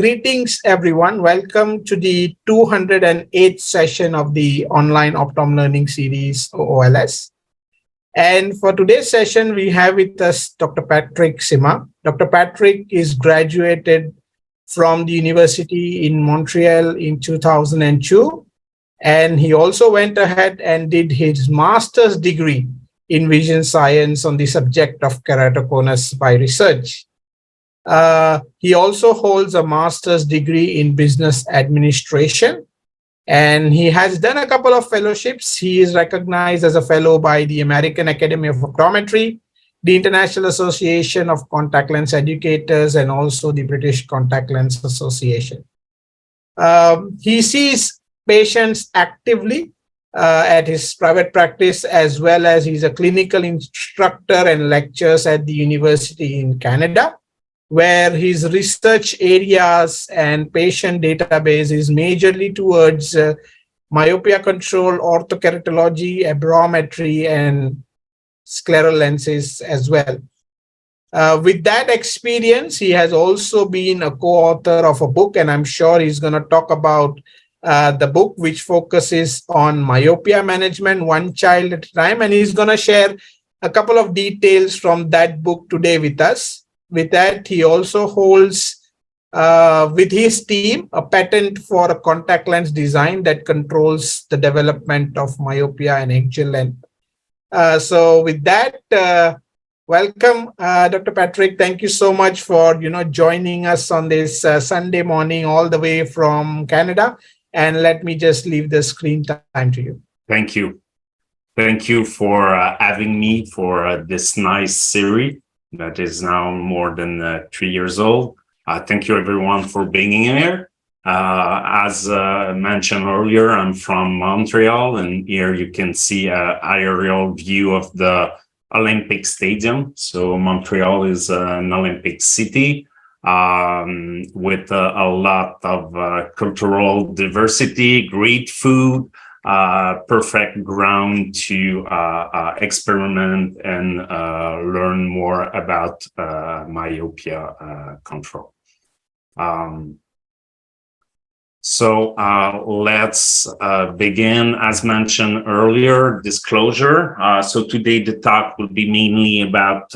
Greetings, everyone. Welcome to the 208th session of the online Optom Learning Series, OOLS. And for today's session, we have with us Dr. Patrick Simard. Dr. Patrick is graduated from the University in Montreal in 2002. And he also went ahead and did his master's degree in vision science on the subject of keratoconus by research. He also holds a master's degree in business administration, and he has done a couple of fellowships. He is recognized as a fellow by the American Academy of Optometry, the International Association of Contact Lens Educators, and also the British Contact Lens Association. He sees patients actively at his private practice, as well as he's a clinical instructor and lectures at the university in Canada, where his research areas and patient database is majorly towards myopia control, orthokeratology, aberrometry, and scleral lenses as well. With that experience, he has also been a co-author of a book, and I'm sure he's going to talk about the book, which focuses on myopia management, one child at a time, and he's going to share a couple of details from that book today with us. With that, he also holds, with his team, a patent for a contact lens design that controls the development of myopia and axial length. So with that, welcome, Dr. Patrick. Thank you so much for joining us on this Sunday morning all the way from Canada. And let me just leave the screen time to you. Thank you. Thank you for having me for this nice series that is now more than 3 years old. Thank you everyone for being here. As mentioned earlier, I'm from Montreal, and here you can see an aerial view of the Olympic Stadium. So Montreal is an Olympic city with a lot of cultural diversity, great food, perfect ground to experiment and learn more about myopia control. So let's begin. As mentioned earlier, disclosure. So today the talk will be mainly about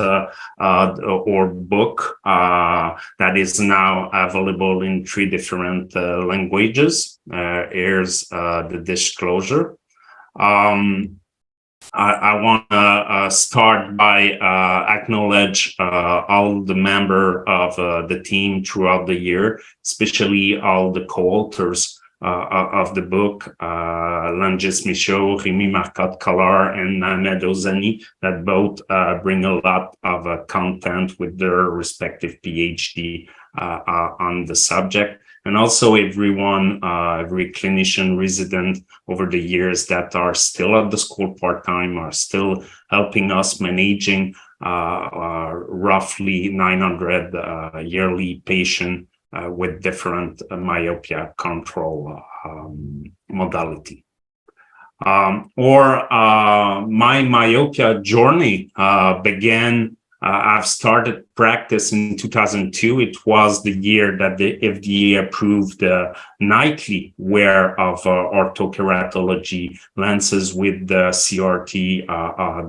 our book that is now available in 3 different languages. Here's the disclosure. I want to start by acknowledge all the members of the team throughout the year, especially all the co-authors of the book, Langis Michaud, Rémi Marcotte-Collard, and Ahmed Ozani, that both bring a lot of content with their respective PhD on the subject. And also everyone, every clinician resident over the years that are still at the school part-time are still helping us managing roughly 900 yearly patients with different myopia control modality. My myopia journey began. I've started practice in 2002. It was the year that the FDA approved the nightly wear of orthokeratology lenses with the CRT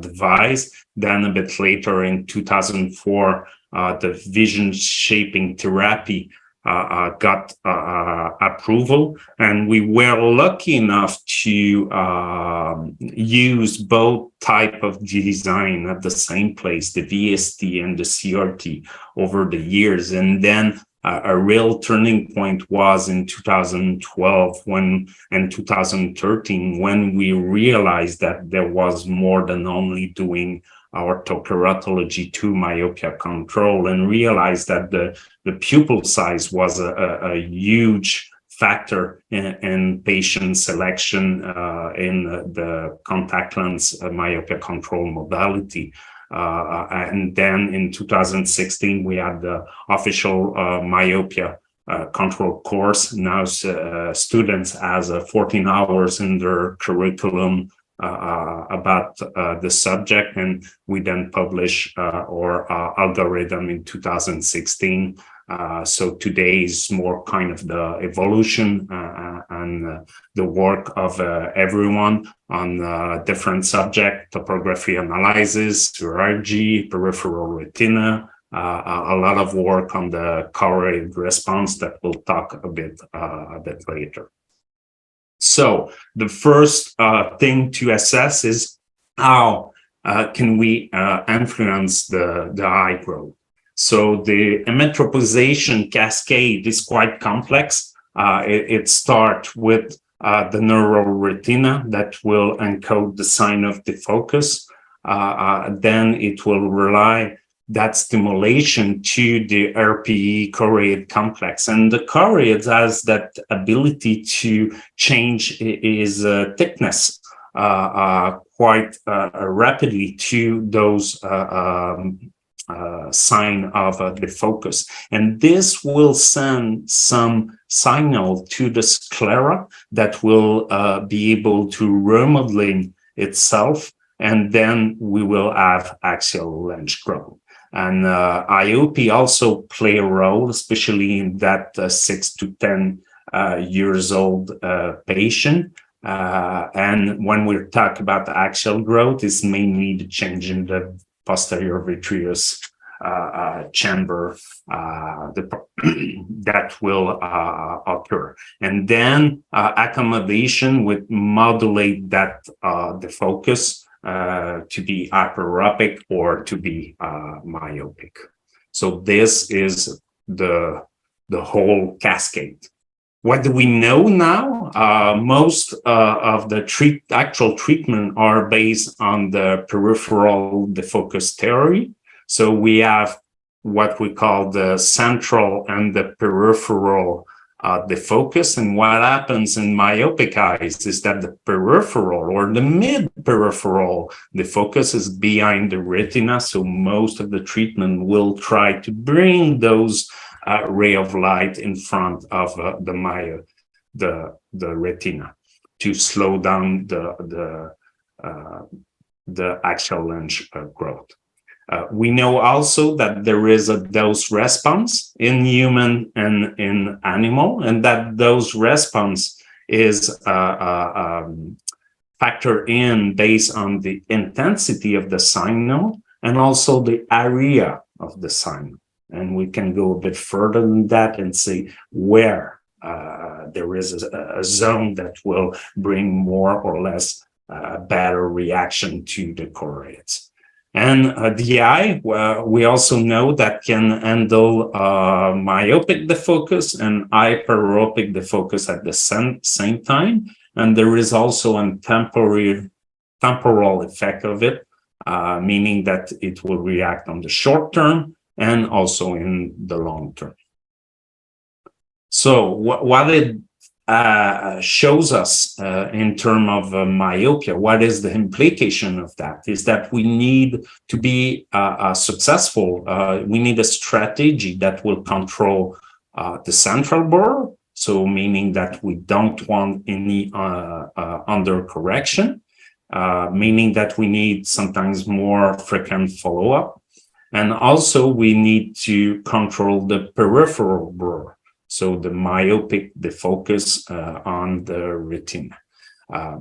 device. Then a bit later in 2004, the vision shaping therapy got approval, and we were lucky enough to use both type of design at the same place, the VST and the CRT, over the years. And then a real turning point was in 2012 and 2013, when we realized that there was more than only doing orthokeratology to myopia control, and realized that the pupil size was a huge factor in patient selection in the contact lens myopia control modality. And then in 2016, we had the official myopia control course. Now students has 14 hours in their curriculum about the subject, and we then publish our algorithm in 2016 So today is more kind of the evolution and the work of everyone on different subject, topography analysis, chirurgy, peripheral retina, a lot of work on the correlated response that we'll talk a bit later. So the first thing to assess is how can we influence the eye growth. So the metropolization cascade is quite complex. It starts with the neural retina that will encode the sign of defocus. Then it will rely that stimulation to the RPE choroid complex. And the choroid has that ability to change its thickness quite rapidly to those sign of defocus. And this will send some signal to the sclera that will be able to remodeling itself, and then we will have axial lens growth. And IOP also play a role, especially in that 6 to 10 years old patient. And when we talk about the axial growth, it's mainly the change in the posterior vitreous chamber that will occur. And then accommodation would modulate that the focus to be hyperopic or to be myopic. So this is the whole cascade. What do we know now? Most of the actual treatment are based on the peripheral defocus theory. So we have what we call the central and the peripheral defocus. And what happens in myopic eyes is that the peripheral or the mid-peripheral defocus is behind the retina. So most of the treatment will try to bring those ray of light in front of the retina to slow down the axial lens growth. We know also that there is a dose response in human and in animal, and that dose response is factored in based on the intensity of the signal and also the area of the signal. And we can go a bit further than that and see where there is a zone that will bring more or less better reaction to the choroids. And the eye, we also know that can handle myopic defocus and hyperopic defocus at the same time. And there is also a temporal effect of it, meaning that it will react on the short term and also in the long term. So what it shows us in terms of myopia, what is the implication of that, is that we need to be successful. We need a strategy that will control the central burr, so meaning that we don't want any under correction, meaning that we need sometimes more frequent follow-up. And also we need to control the peripheral burr, so the myopic defocus on the retina.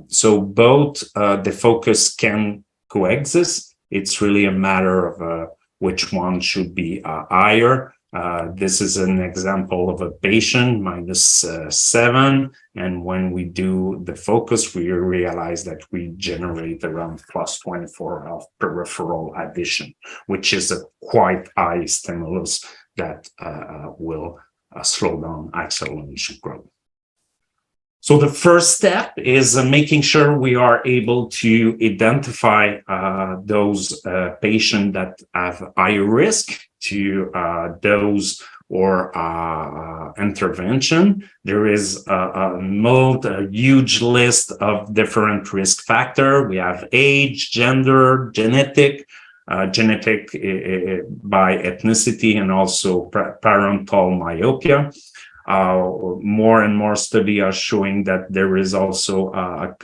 So both defocus can coexist. It's really a matter of which one should be higher. This is an example of a patient -7, and when we do the focus, we realize that we generate around +24 of peripheral addition, which is a quite high stimulus that will slow down axial lens growth. So the first step is making sure we are able to identify those patients that have higher risk to dose or intervention. There is a huge list of different risk factors. We have age, gender, genetic by ethnicity, and also parental myopia. More and more studies are showing that there is also a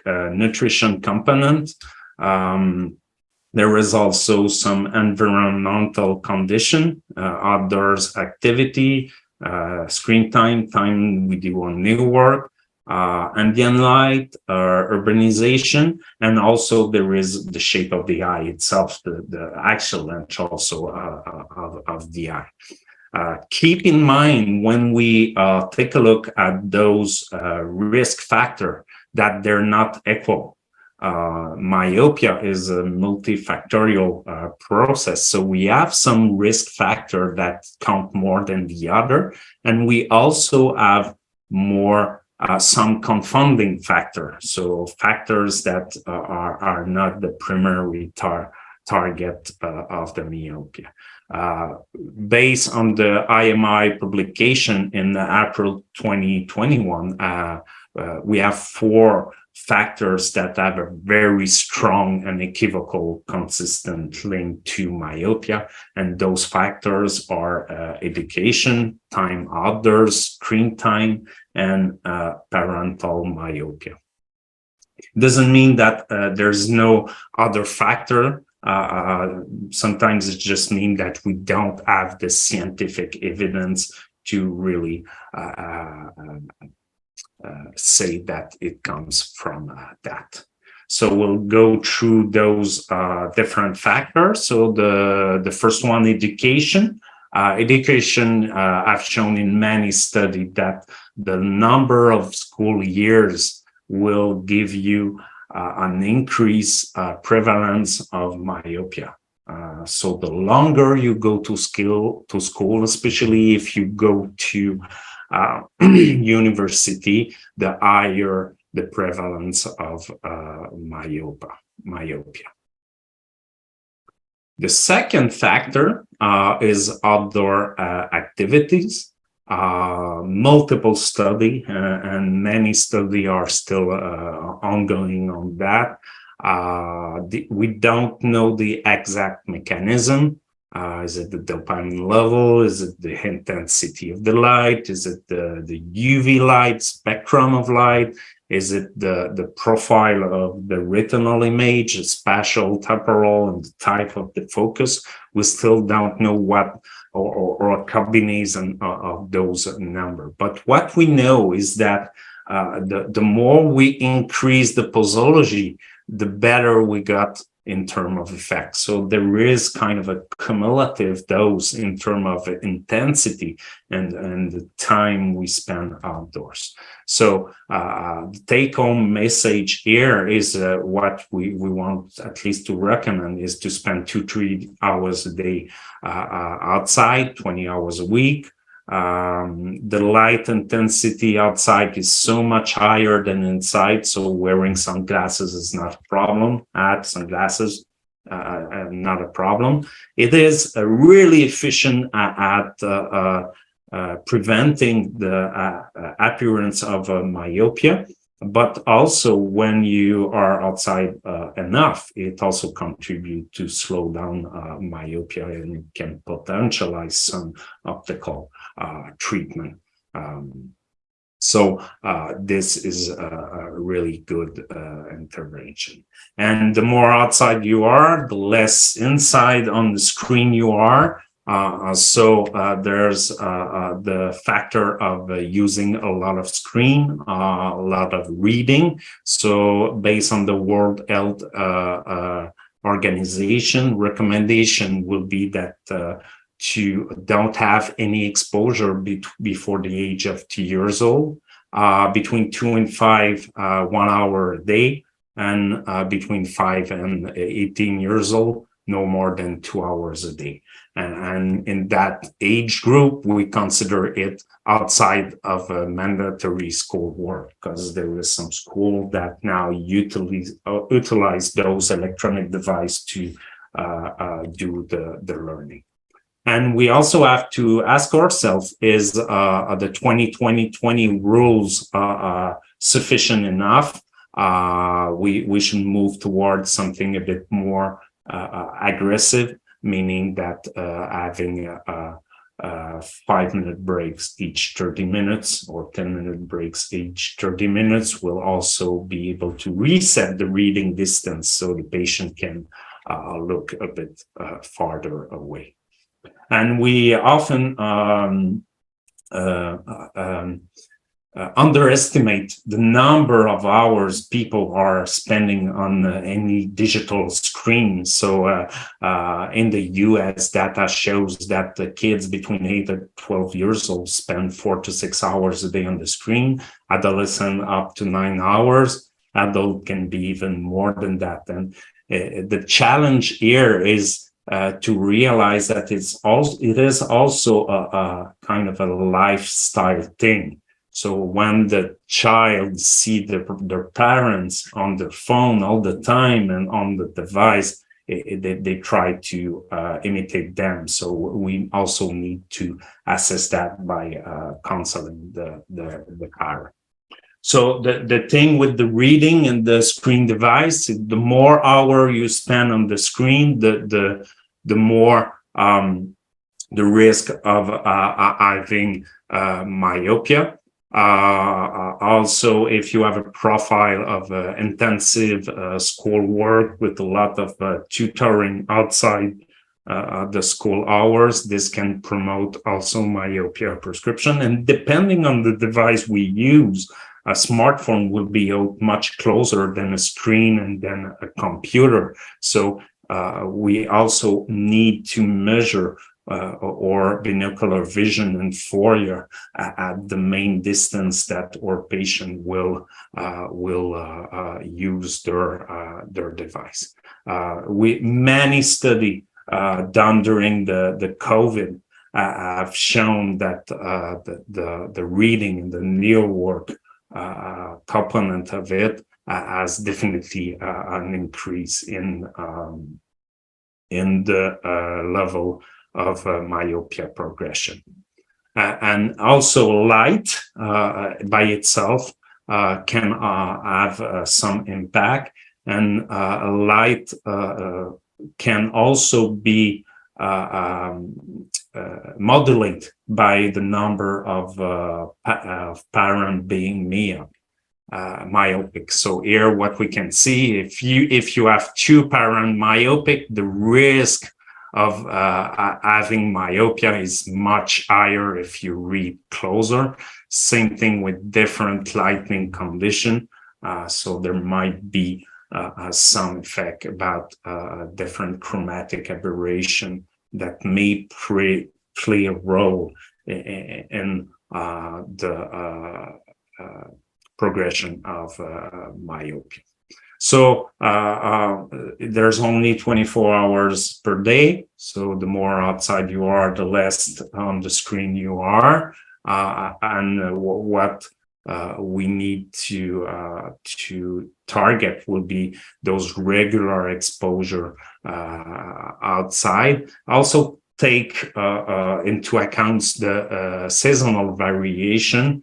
nutrition component. There is also some environmental condition, outdoors activity, screen time we do on new work, ambient light, urbanization, and also there is the shape of the eye itself, the axial length also of the eye. Keep in mind when we take a look at those risk factors that they're not equal. Myopia is a multifactorial process, so we have some risk factor that count more than the other, and we also have more some confounding factor, so factors that are not the primary target of the myopia. Based on the IMI publication in April 2021, we have 4 factors that have a very strong and equivocal consistent link to myopia, and those factors are education, time outdoors, screen time, and parental myopia. Doesn't mean that there's no other factor. Sometimes it just means that we don't have the scientific evidence to really say that it comes from that. So we'll go through those different factors. So the first one, education. Education, I've shown in many studies that the number of school years will give you an increased prevalence of myopia. So the longer you go to school, especially if you go to university, the higher the prevalence of myopia. The second factor is outdoor activities. Multiple study and many studies are still ongoing on that. We don't know the exact mechanism. Is it the dopamine level? Is it the intensity of the light? Is it the UV light, spectrum of light? Is it the profile of the retinal image, spatial, temporal, and the type of the focus? We still don't know what or a combination of those numbers. But what we know is that the more we increase the posology, the better we got in terms of effect. So there is kind of a cumulative dose in terms of intensity and the time we spend outdoors. So the take-home message here is what we want at least to recommend is to spend 2-3 hours a day outside, 20 hours a week. The light intensity outside is so much higher than inside, so wearing sunglasses is not a problem. Add sunglasses, not a problem. It is really efficient at preventing the appearance of myopia, but also when you are outside enough, it also contributes to slow down myopia and can potentialize some optical treatment. So this is a really good intervention. And the more outside you are, the less inside on the screen you are. So there's the factor of using a lot of screen, a lot of reading. So based on the World Health Organization recommendation will be that to don't have any exposure before the age of 2 years old, between 2 and 5, 1 hour a day, and between 5 and 18 years old, no more than 2 hours a day. And in that age group, we consider it outside of a mandatory school work, because there is some school that now utilize those electronic devices to do the learning. And we also have to ask ourselves, is the 2020 rules sufficient enough? We should move towards something a bit more aggressive, meaning that having 5-minute breaks each 30 minutes or 10-minute breaks each 30 minutes will also be able to reset the reading distance so the patient can look a bit farther away. And we often underestimate the number of hours people are spending on any digital screen. So in the US, data shows that the kids between 8 and 12 years old spend 4 to 6 hours a day on the screen, adolescent up to 9 hours, adult can be even more than that. And the challenge here is to realize that it is also a kind of a lifestyle thing. So when the child see their parents on their phone all the time and on the device, they try to imitate them. So we also need to assess that by counseling the parent. So the thing with the reading and the screen device, the more hour you spend on the screen, the more the risk of having myopia. Also, if you have a profile of intensive schoolwork with a lot of tutoring outside the school hours, this can promote also myopia prescription. And depending on the device we use, a smartphone will be much closer than a screen and then a computer. So we also need to measure or binocular vision and FOIA at the main distance that our patient will use their device. Many studies done during the COVID have shown that the reading and the neo work component of it has definitely an increase in the level of myopia progression. And also light by itself can have some impact, and light can also be modulated by the number of parents being myopic. So here what we can see, if you have 2 parents myopic, the risk of having myopia is much higher if you read closer. Same thing with different lighting condition. So there might be some effect about different chromatic aberration that may play a role in the progression of myopia. So there's only 24 hours per day. So the more outside you are, the less on the screen you are. And what we need to target will be those regular exposure outside. Also take into account the seasonal variation.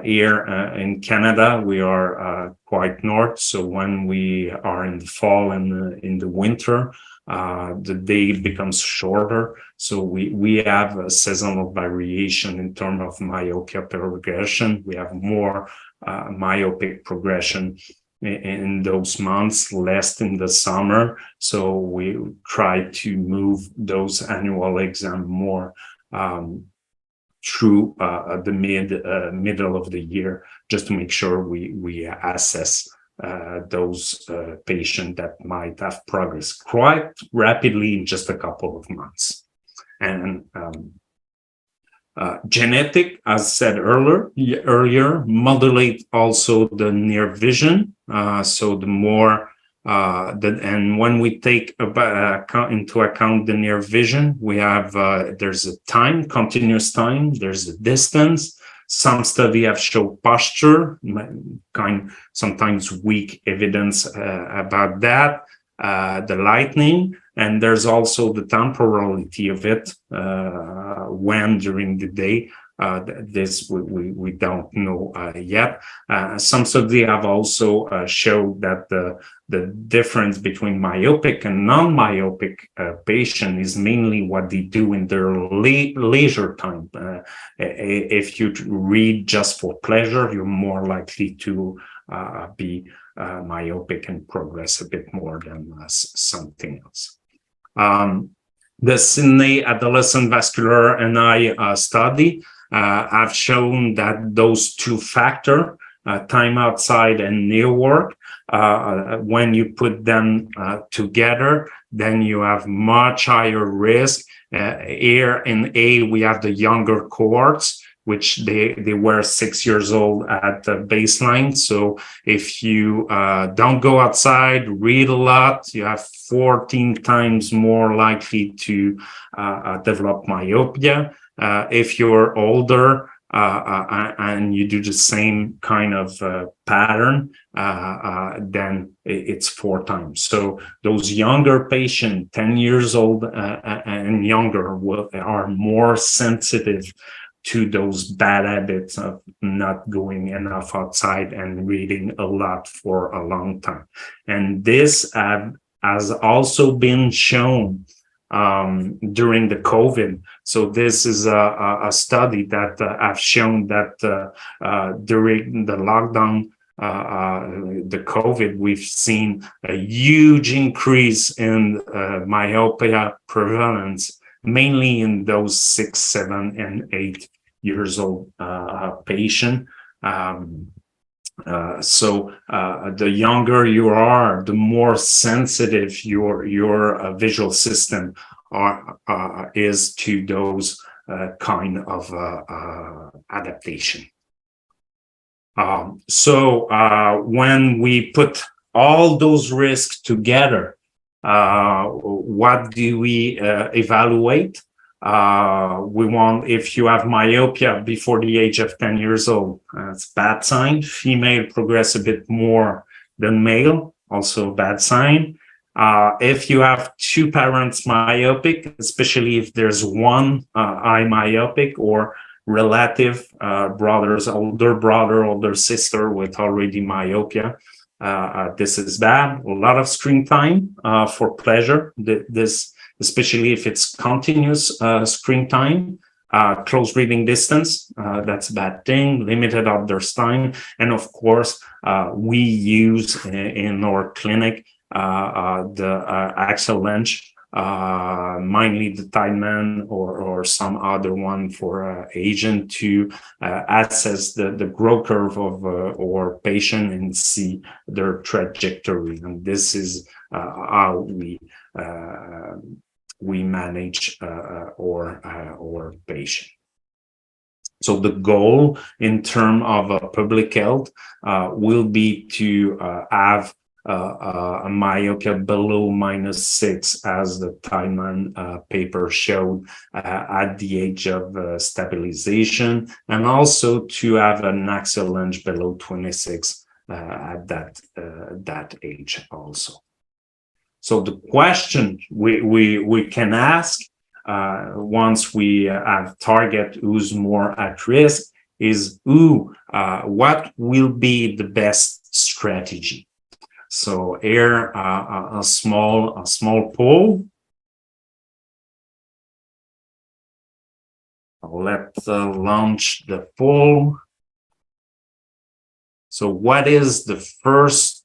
Here in Canada, we are quite north. So when we are in the fall and in the winter, the day becomes shorter. So we have a seasonal variation in terms of myopia progression. We have more myopic progression in those months, less in the summer. So we try to move those annual exams more through the middle of the year, just to make sure we assess those patients that might have progress quite rapidly in just a couple of months. And genetic, as said earlier, modulate also the near vision. So the more and when we take into account the near vision, we have there's a time, continuous time, there's a distance. Some studies have shown posture, sometimes weak evidence about that, the lightning, and there's also the temporality of it, when during the day. This we don't know yet. Some studies have also showed that the difference between myopic and non-myopic patient is mainly what they do in their leisure time. If you read just for pleasure, you're more likely to be myopic and progress a bit more than something else. The Sydney Adolescent Vascular and Eye study have shown that those two factors, time outside and near work, when you put them together, then you have much higher risk. Here in A, we have the younger cohorts, which they were 6 years old at the baseline. So if you don't go outside, read a lot, you have 14 times more likely to develop myopia. If you're older and you do the same kind of pattern, then it's 4 times. So those younger patients, 10 years old and younger, are more sensitive to those bad habits of not going enough outside and reading a lot for a long time. And this has also been shown during the COVID. So this is a study that have shown that during the lockdown, the COVID, we've seen a huge increase in myopia prevalence, mainly in those 6, 7, and 8 years old patient. So the younger you are, the more sensitive your visual system is to those kind of adaptation. So when we put all those risks together, what do we evaluate? We want, if you have myopia before the age of 10 years old, it's bad sign. Female progress a bit more than male, also bad sign. If you have 2 parents myopic, especially if there's one eye myopic, or relative, brothers, older brother, older sister with already myopia, this is bad. A lot of screen time for pleasure. This, especially if it's continuous screen time, close reading distance, that's a bad thing, limited outdoors time. And of course, we use in our clinic the axial lens, mainly the Tideman or some other one for agent, to assess the growth curve of our patient and see their trajectory. And this is how we manage our patient. So the goal in terms of public health will be to have a myopia below -6, as the Tideman paper showed, at the age of stabilization, and also to have an axial lens below 26 at that age also. So the question we can ask once we have target who's more at risk is what will be the best strategy? So here a small poll. Let's launch the poll. So what is the first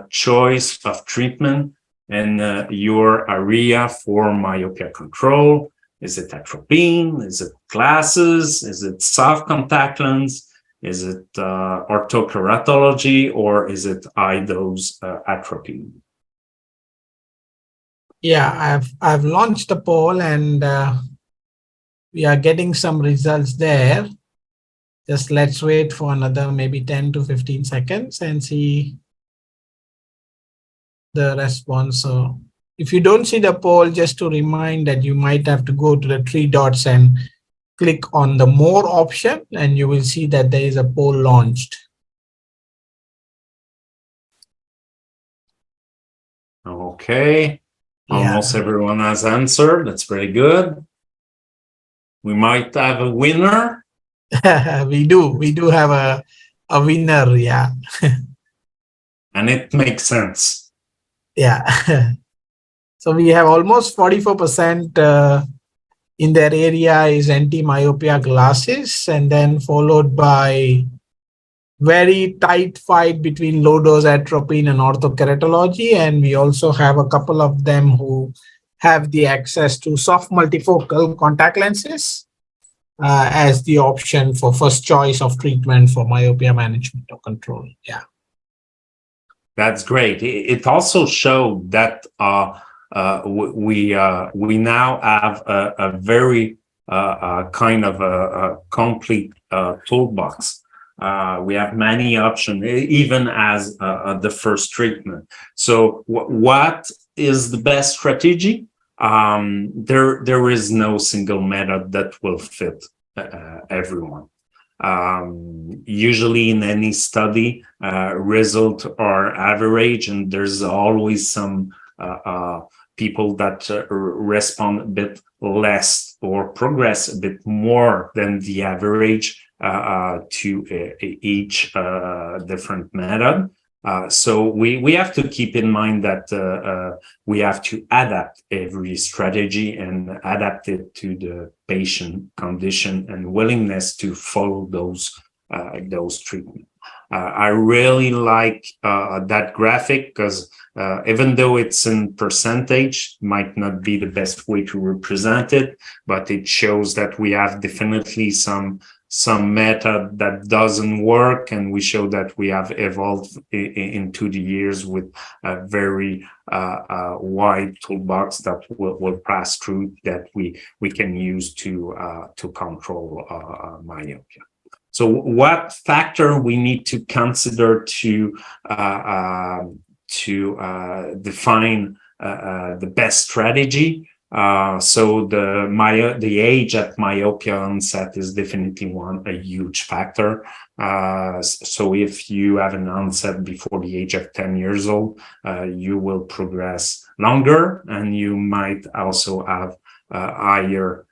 choice of treatment in your area for myopia control? Is it atropine? Is it glasses? Is it soft contact lens? Is it orthokeratology, or is it iDose atropine? Yeah, I've launched the poll, and we are getting some results there. Just let's wait for another maybe 10 to 15 seconds and see the response. So if you don't see the poll, just to remind that you might have to go to the 3 dots and click on the more option, and you will see that there is a poll launched. Okay. Almost everyone has answered. That's very good. We might have a winner. We do have a winner, yeah. And it makes sense. Yeah. So we have almost 44% in their area is anti-myopia glasses, and then followed by very tight fight between low dose atropine and orthokeratology. And we also have a couple of them who have the access to soft multifocal contact lenses as the option for first choice of treatment for myopia management or control. Yeah. That's great. It also showed that we now have a very kind of a complete toolbox. We have many options, even as the first treatment. So what is the best strategy? There is no single method that will fit everyone. Usually in any study, result are average, and there's always some people that respond a bit less or progress a bit more than the average to each different method. So we have to keep in mind that we have to adapt every strategy and adapt it to the patient condition and willingness to follow those treatments. I really like that graphic because even though it's in percentage, might not be the best way to represent it, but it shows that we have definitely some method that doesn't work, and we show that we have evolved into the years with a very wide toolbox that will pass through that we can use to control myopia. So what factor we need to consider to define the best strategy? So the age at myopia onset is definitely a huge factor. So if you have an onset before the age of 10 years old, you will progress longer, and you might also have a higher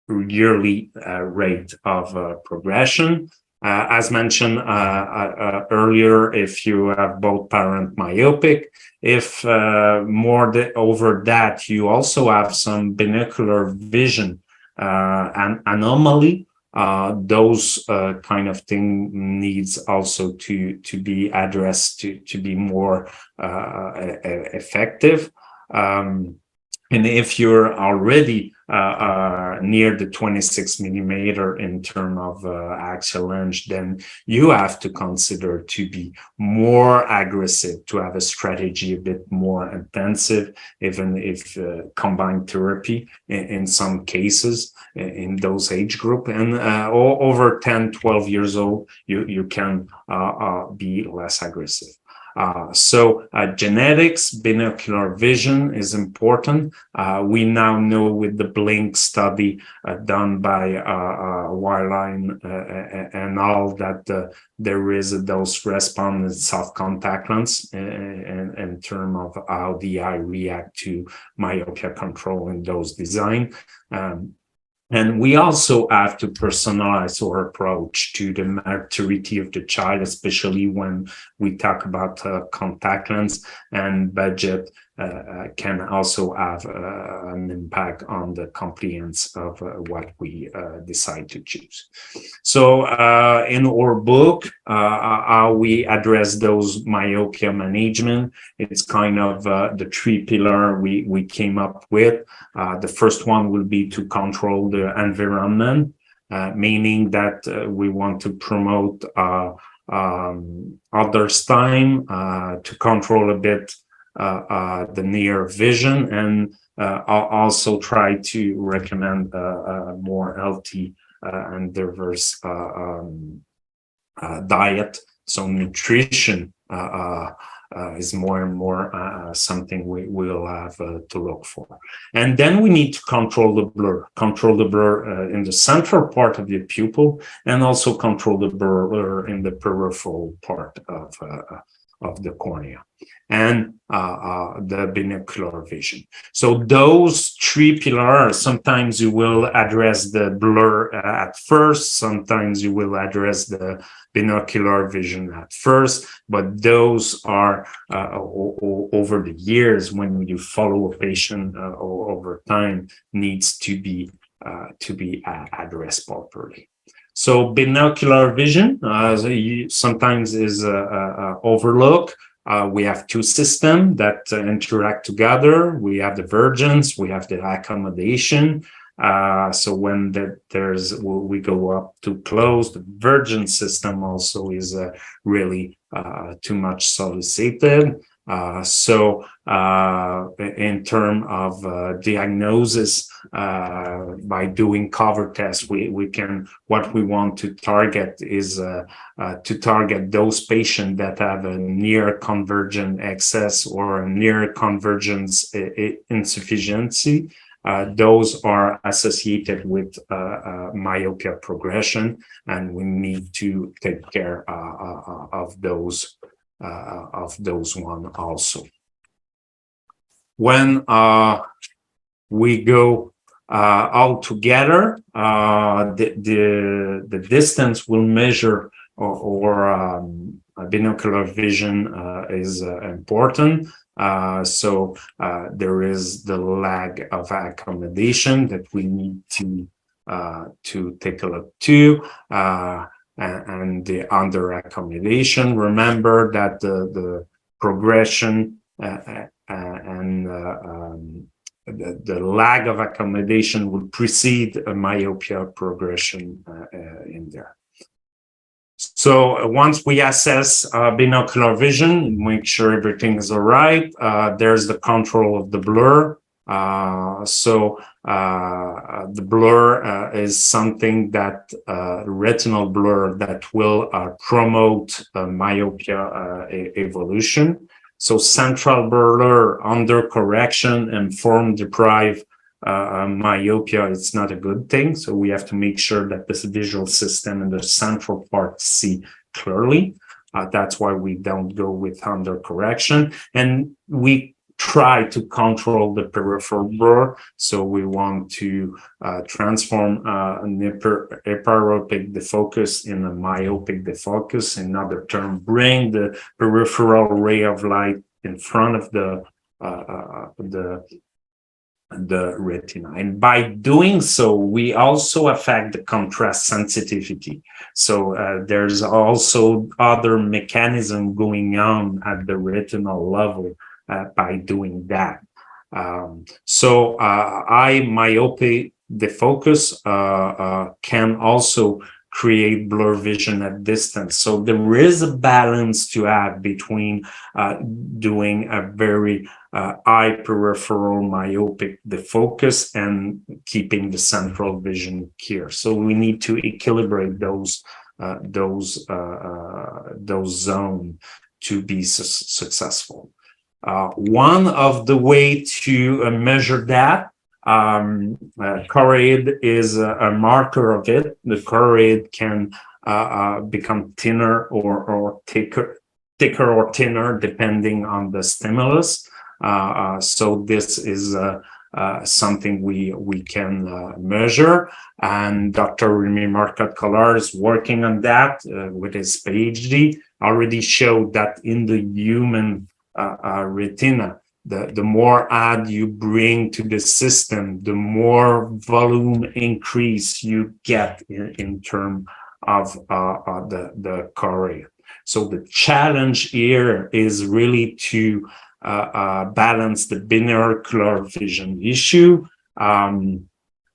yearly rate of progression. As mentioned earlier, if you have both parent myopic, if over that, you also have some binocular vision and anomaly, those kind of thing needs also to be addressed to be more effective. And if you're already near the 26 millimeter in terms of axial length, then you have to consider to be more aggressive, to have a strategy a bit more intensive, even if combined therapy in some cases in those age group. And over 10, 12 years old, you can be less aggressive. So genetics, binocular vision is important. We now know with the Blink study done by Wireline and all that there is a dose response of contact lens in terms of how the eye react to myopia control in those design. And we also have to personalize our approach to the maturity of the child, especially when we talk about contact lens, and budget can also have an impact on the compliance of what we decide to choose. So in our book, how we address those myopia management, it's kind of the three pillars we came up with. The first one will be to control the environment, meaning that we want to promote others' time to control a bit the near vision, and also try to recommend a more healthy and diverse diet. So nutrition is more and more something we will have to look for. And then we need to control the blur in the central part of the pupil, and also control the blur in the peripheral part of the cornea, and the binocular vision. So those three pillars, sometimes you will address the blur at first, sometimes you will address the binocular vision at first, but those are over the years, when you follow a patient over time, needs to be addressed properly. So binocular vision sometimes is overlooked. We have two systems that interact together. We have the divergence, we have the accommodation. So when we go up too close, the divergent system also is really too much solicited. In terms of diagnosis, by doing cover tests, what we want to target is to target those patients that have a near convergent excess or a near convergence insufficiency. Those are associated with myopia progression, and we need to take care of those one also. When we go all together, the distance will measure or binocular vision is important. There is the lag of accommodation that we need to take a look to. And the under accommodation. Remember that the progression and the lag of accommodation would precede a myopia progression in there. So once we assess binocular vision, make sure everything is all right. There's the control of the blur. The blur is something that retinal blur that will promote myopia evolution. So central blur under correction and form deprived myopia, it's not a good thing. So we have to make sure that this visual system in the central part see clearly. That's why we don't go with under correction, and we try to control the peripheral blur. So we want to transform an hyperopic defocus in a myopic defocus. In other terms, bring the peripheral ray of light in front of the retina. And by doing so, we also affect the contrast sensitivity. So there's also other mechanism going on at the retinal level by doing that. Eye myopia defocus can also create blur vision at distance. So there is a balance to have between doing a very eye peripheral myopic defocus and keeping the central vision clear. So we need to equilibrate those zones to be successful. One of the way to measure that, choroid is a marker of it. The choroid can become thinner or thicker or thinner depending on the stimulus. So this is something we can measure, and Dr. Remy Marcotte-Collard is working on that with his PhD. Already showed that in the human retina, the more add you bring to the system, the more volume increase you get in terms of the choroid. So the challenge here is really to balance the binocular vision issue.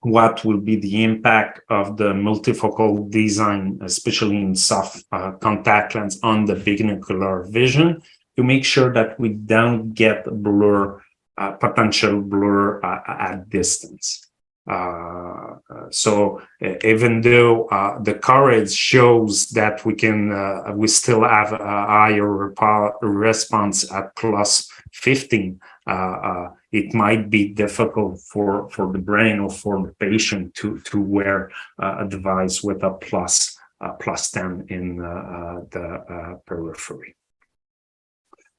What will be the impact of the multifocal design, especially in soft contact lens, on the binocular vision, to make sure that we don't get blur, potential blur at distance. So even though the choroid shows that we still have a higher response at plus 15, it might be difficult for the brain or for the patient to wear a device with a plus 10 in the periphery.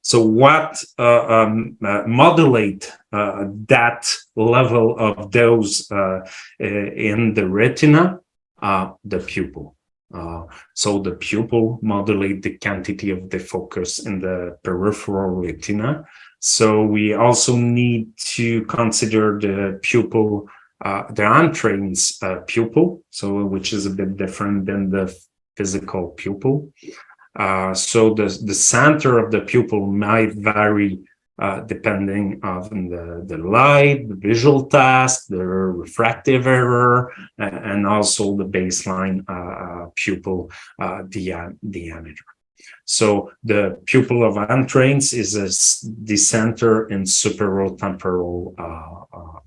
So what modulate that level of dose in the retina? The pupil. So the pupil modulate the quantity of the focus in the peripheral retina. So we also need to consider the pupil the entrance pupil, so which is a bit different than the physical pupil. So the center of the pupil might vary depending on the light, the visual task, the refractive error, and also the baseline pupil diameter. So the pupil of entrance is the center in superotemporal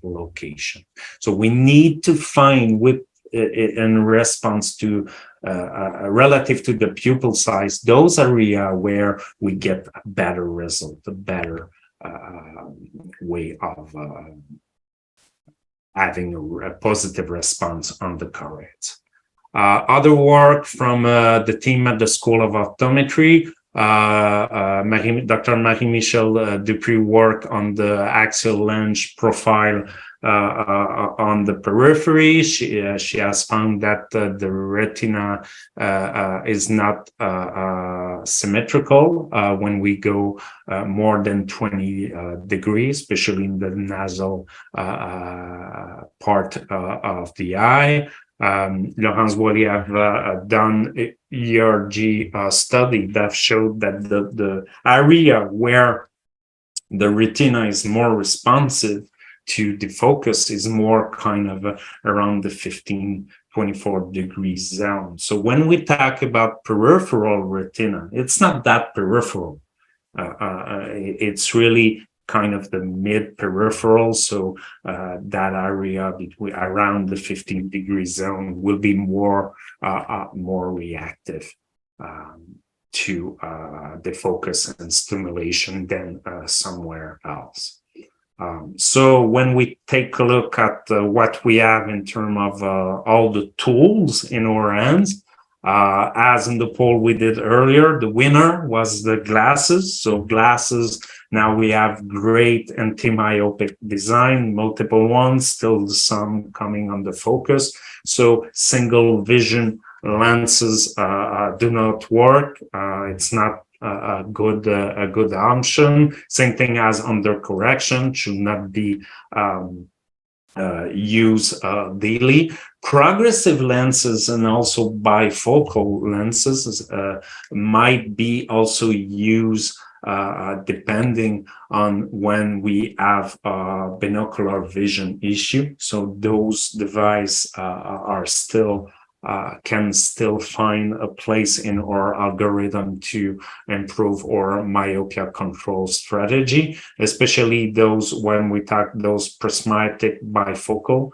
location. So we need to find with in response to relative to the pupil size, those area where we get a better result, a better way of having a positive response on the correct. Other work from the team at the School of Optometry, Dr. Marie-Michelle Dupree work on the axial lens profile on the periphery. She has found that the retina is not symmetrical when we go more than 20 degrees, especially in the nasal part of the eye. Laurence Boilly have done a ERG study that showed that the area where the retina is more responsive to the focus is more kind of around the 15-24 degrees zone. So when we talk about peripheral retina, it's not that peripheral. It's really kind of the mid peripheral. So that area between around the 15-degree zone will be more reactive to the focus and stimulation than somewhere else. So when we take a look at what we have in terms of all the tools in our hands, as in the poll we did earlier, the winner was the glasses. So glasses, now we have great anti-myopic design, multiple ones, still some coming on the focus. So single vision lenses do not work. It's not a good option. Same thing as under correction, should not be used daily. Progressive lenses and also bifocal lenses might be also used depending on when we have a binocular vision issue. So those devices are still can still find a place in our algorithm to improve our myopia control strategy, especially those when we talk those prismatic bifocal,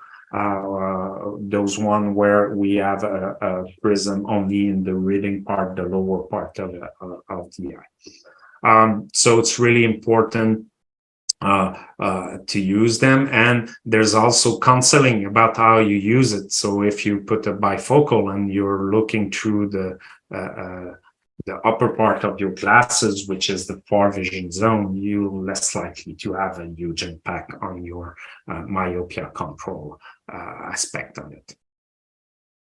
those one where we have a prism only in the reading part, the lower part of the eye. So it's really important to use them, and there's also counseling about how you use it. So if you put a bifocal and you're looking through the upper part of your glasses, which is the far vision zone, you're less likely to have a huge impact on your myopia control aspect of it.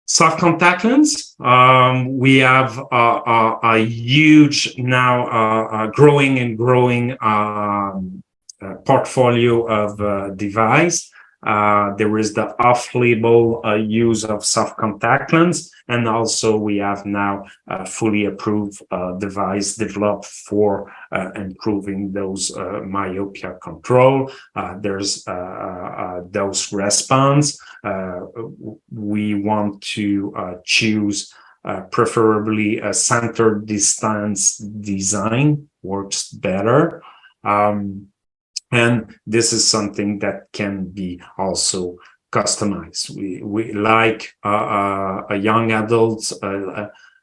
Soft contact lens, we have a huge now growing portfolio of device. There is the off-label use of soft contact lens, and also we have now a fully approved device developed for improving those myopia control. There's dose response. We want to choose preferably a center distance design, works better. And this is something that can be also customized. We like young adults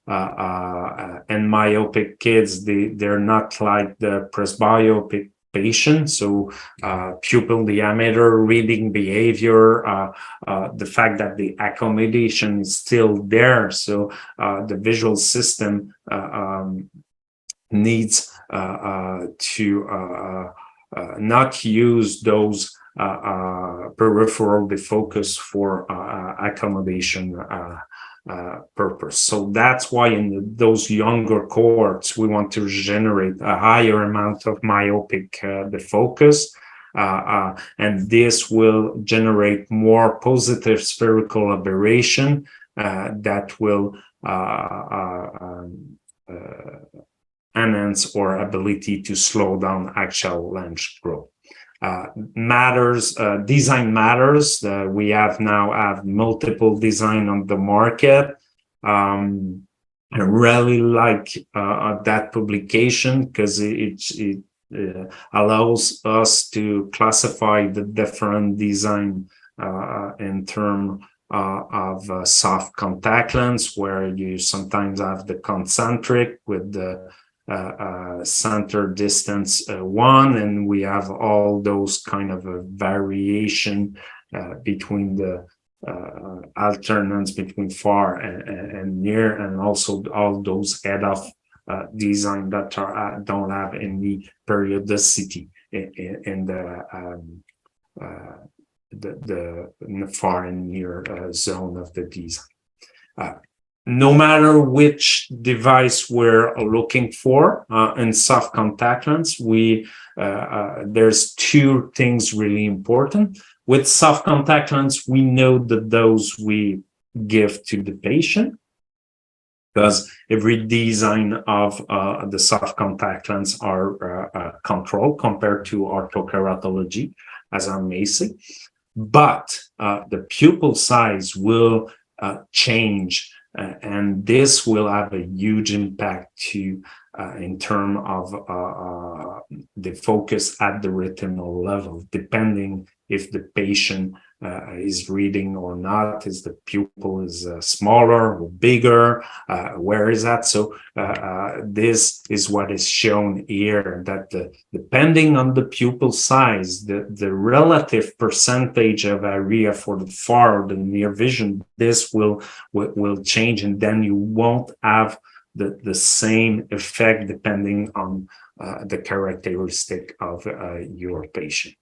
and myopic kids. They're not like the presbyopic patient. So pupil diameter, reading behavior, the fact that the accommodation is still there. So the visual system needs to not use those peripheral defocus for accommodation purpose. So that's why in those younger cohorts, we want to generate a higher amount of myopic defocus. and this will generate more positive spherical aberration that will enhance our ability to slow down axial lens growth. Design matters. We now have multiple design on the market. I really like that publication because it allows us to classify the different design in terms of soft contact lens, where you sometimes have the concentric with the center distance 1, and we have all those kind of a variation between the alternance between far and near, and also all those head-off design that don't have any periodicity in the far and near zone of the design. No matter which device we're looking for in soft contact lens, there's two things really important. With soft contact lens, we know the dose we give to the patient, because every design of the soft contact lens are controlled compared to orthokeratology, as I may say. But the pupil size will change, and this will have a huge impact to in terms of the focus at the retinal level, depending if the patient is reading or not, is the pupil is smaller or bigger, where is that? So this is what is shown here, that depending on the pupil size, the relative percentage of area for the far or the near vision, this will change, and then you won't have the same effect depending on the characteristic of your patient.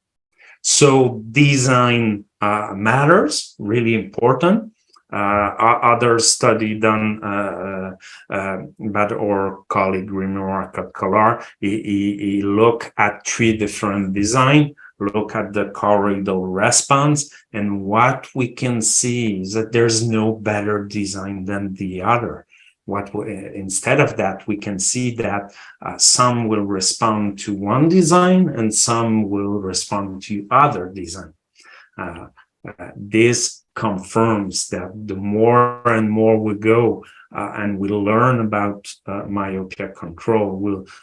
So design matters, really important. Other study done by our colleague Grimoire Cotcolard, he looked at 3 different design, look at the choroidal response, and what we can see is that there's no better design than the other. Instead of that, we can see that some will respond to one design and some will respond to other design. This confirms that the more and more we go and we learn about myopia control,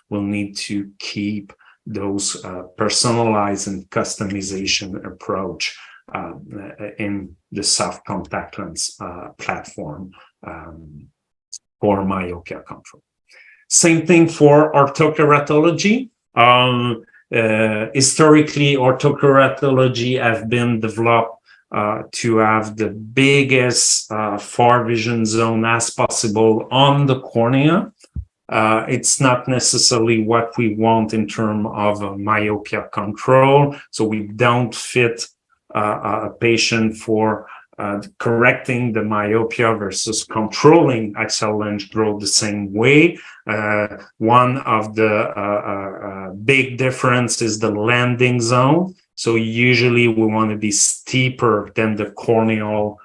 we'll need to keep those personalized and customization approach in the soft contact lens platform for myopia control. Same thing for orthokeratology. Historically, orthokeratology have been developed to have the biggest far vision zone as possible on the cornea. It's not necessarily what we want in terms of myopia control, so we don't fit a patient for correcting the myopia versus controlling axial lens growth the same way. One of the big difference is the landing zone. So usually we want to be steeper than the corneal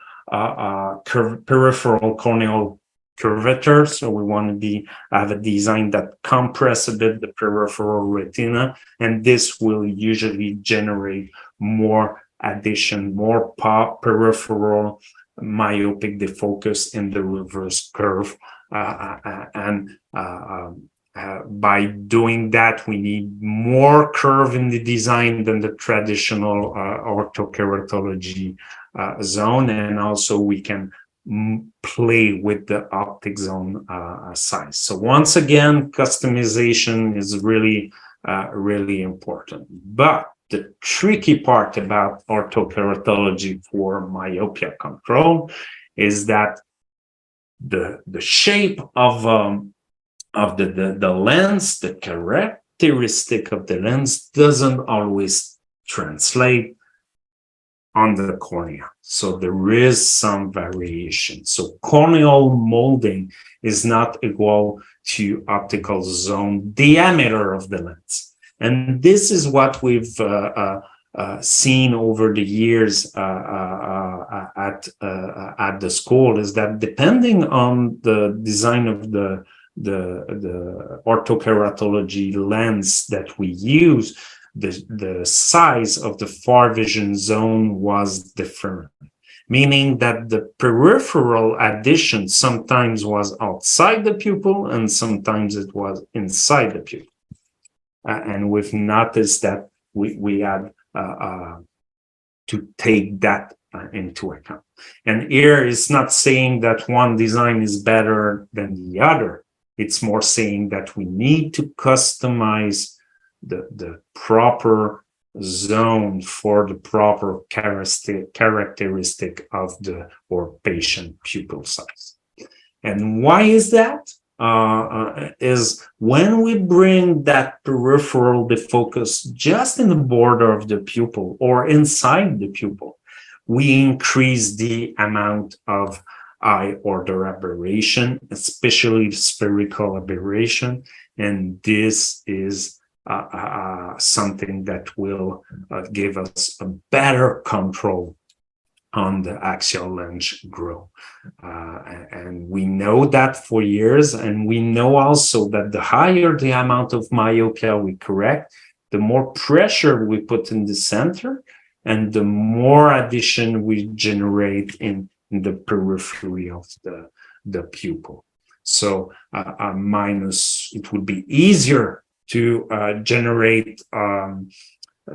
peripheral corneal curvature. So we want to have a design that compress a bit the peripheral retina, and this will usually generate more addition, more peripheral myopic defocus in the reverse curve. By doing that, we need more curve in the design than the traditional orthokeratology zone, and also we can play with the optic zone size. So once again, customization is really, really important. But the tricky part about orthokeratology for myopia control is that the shape of the lens, the characteristic of the lens doesn't always translate on the cornea. So there is some variation. So corneal molding is not equal to optical zone diameter of the lens. And this is what we've seen over the years at the school, is that depending on the design of the orthokeratology lens that we use, the size of the far vision zone was different, meaning that the peripheral addition sometimes was outside the pupil and sometimes it was inside the pupil. And we've noticed that we had to take that into account. And here it's not saying that one design is better than the other. It's more saying that we need to customize the proper zone for the proper characteristic of the or patient pupil size. And why is that? Is when we bring that peripheral defocus just in the border of the pupil or inside the pupil, we increase the amount of eye order aberration, especially spherical aberration. And this is something that will give us a better control on the axial lens growth. And we know that for years, and we know also that the higher the amount of myopia we correct, the more pressure we put in the center, and the more addition we generate in the periphery of the pupil. So it would be easier to generate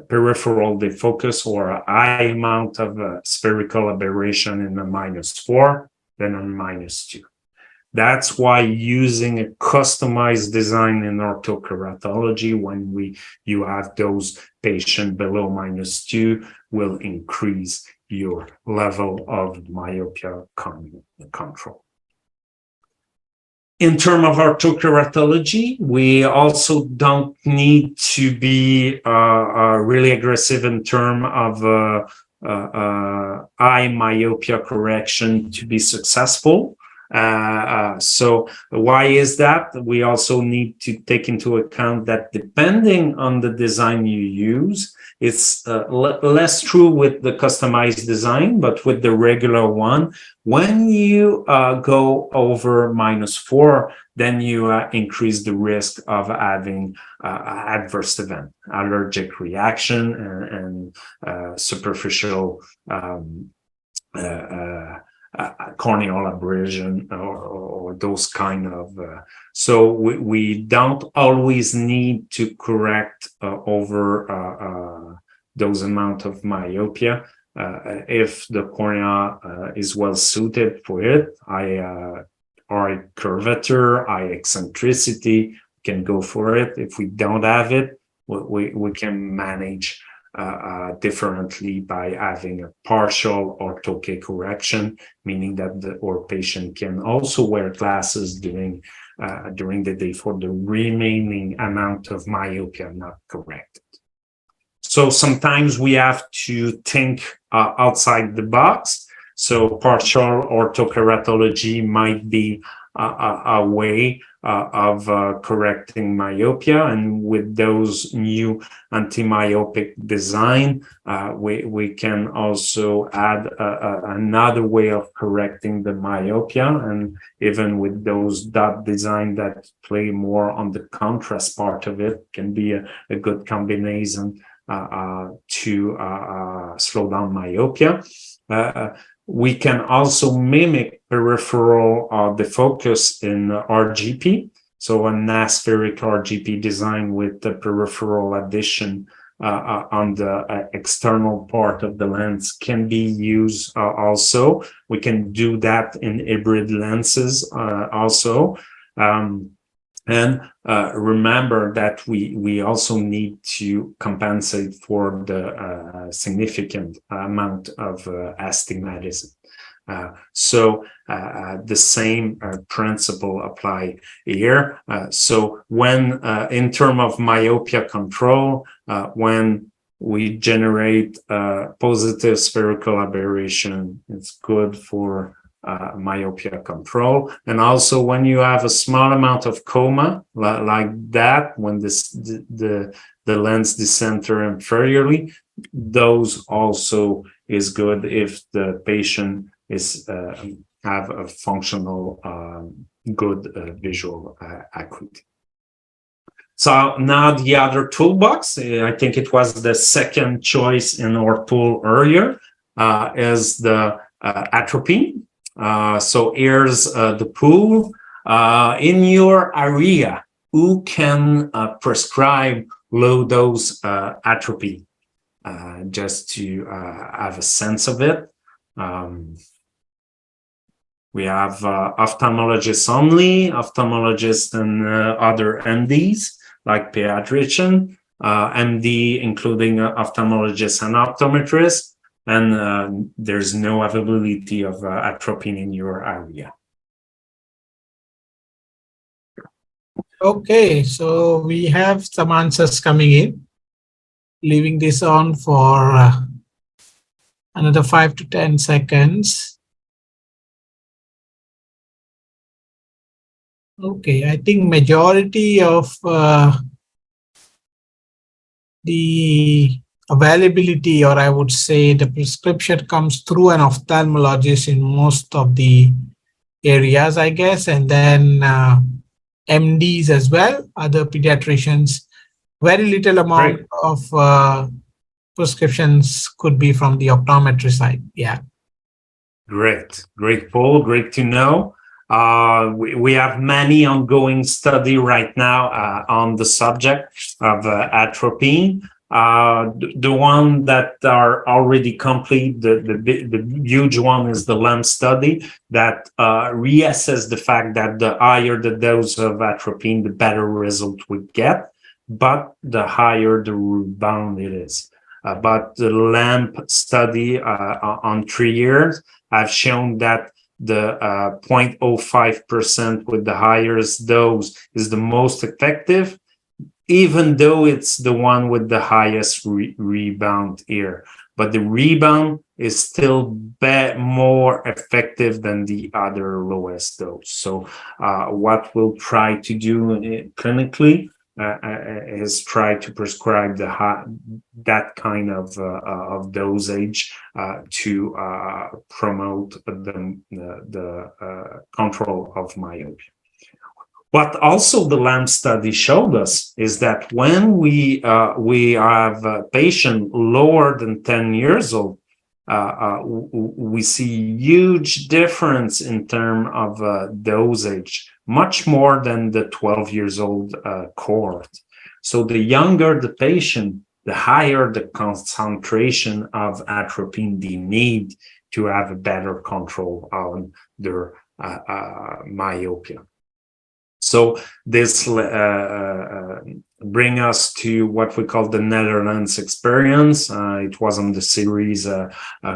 peripheral defocus or a high amount of spherical aberration in a -4 than a -2. That's why using a customized design in orthokeratology, when you have those patients below -2, will increase your level of myopia control. In terms of orthokeratology, we also don't need to be really aggressive in terms of eye myopia correction to be successful. So why is that? We also need to take into account that depending on the design you use, it's less true with the customized design, but with the regular one, when you go over -4, then you increase the risk of having adverse event, allergic reaction, and superficial corneal abrasion or those kind of so we don't always need to correct over those amount of myopia if the cornea is well suited for it. Eye curvature, eye eccentricity, can go for it. If we don't have it, we can manage differently by having a partial orthoke correction, meaning that our patient can also wear glasses during the day for the remaining amount of myopia not corrected. So sometimes we have to think outside the box. So partial orthokeratology might be a way of correcting myopia, and with those new anti-myopic design, we can also add another way of correcting the myopia, and even with those dot design that play more on the contrast part of it, can be a good combination to slow down myopia. We can also mimic peripheral defocus in RGP, so a aspheric RGP design with the peripheral addition on the external part of the lens can be used also. We can do that in hybrid lenses also. And remember that we also need to compensate for the significant amount of astigmatism. So the same principle apply here. So when in terms of myopia control, when we generate positive spherical aberration, it's good for myopia control. And also when you have a small amount of coma like that, when the lens decenter inferiorly, those also is good if the patient is have a functional good visual acuity. So now the other toolbox, I think it was the second choice in our pool earlier, is the atropine. So here's the pool. In your area, who can prescribe low dose atropine? Just to have a sense of it. We have ophthalmologists only, ophthalmologists and other MDs like pediatrician, MD including ophthalmologists and optometrists, and there's no availability of atropine in your area. Okay, so we have some answers coming in. Leaving this on for another 5 to 10 seconds. Okay, I think majority of the availability, or I would say the prescription, comes through an ophthalmologist in most of the areas, I guess, and then MDs as well, other pediatricians. Very little amount of prescriptions could be from the optometry side. Yeah. Great, Paul. Great to know. We have many ongoing study right now on the subject of atropine. The one that are already complete, the huge one is the LAMP study that reassess the fact that the higher the dose of atropine, the better result we get, but the higher the rebound it is. But the LAMP study on 3 years have shown that the 0.05% with the highest dose is the most effective, even though it's the one with the highest rebound here. But the rebound is still more effective than the other lowest dose. So what we'll try to do clinically is try to prescribe that kind of dosage to promote the control of myopia. What also the LAMP study showed us is that when we have a patient lower than 10 years old, we see huge difference in terms of dosage, much more than the 12 years old cohort. So the younger the patient, the higher the concentration of atropine they need to have a better control on their myopia. So this bring us to what we call the Netherlands experience. It was on the series a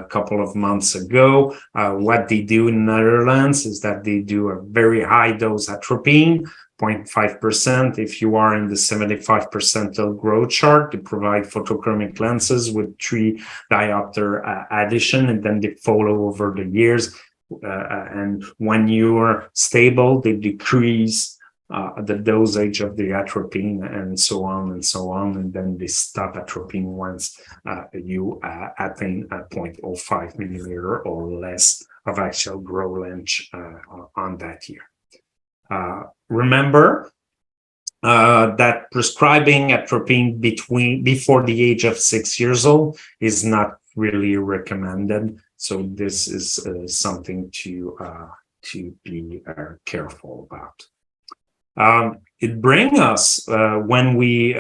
couple of months ago. What they do in Netherlands is that they do a very high dose atropine, 0.5%. If you are in the 75th percentile growth chart, they provide photochromic lenses with 3 diopter addition, and then they follow over the years. And when you are stable, they decrease the dosage of the atropine and so on, and then they stop atropine once you attain 0.05 milliliter or less of actual grow length on that year. Remember that prescribing atropine before the age of 6 years old is not really recommended. So this is something to be careful about. It brings us, when we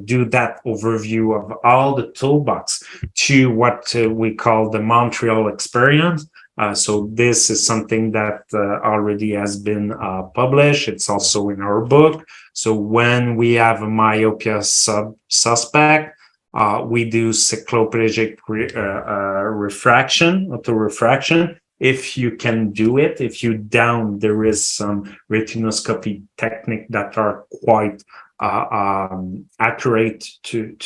do that overview of all the toolbox, to what we call the Montreal experience. So this is something that already has been published. It's also in our book. So when we have a myopia suspect, we do cycloplegic refraction, autorefraction. If you can do it, if you down, there is some retinoscopy technique that are quite accurate to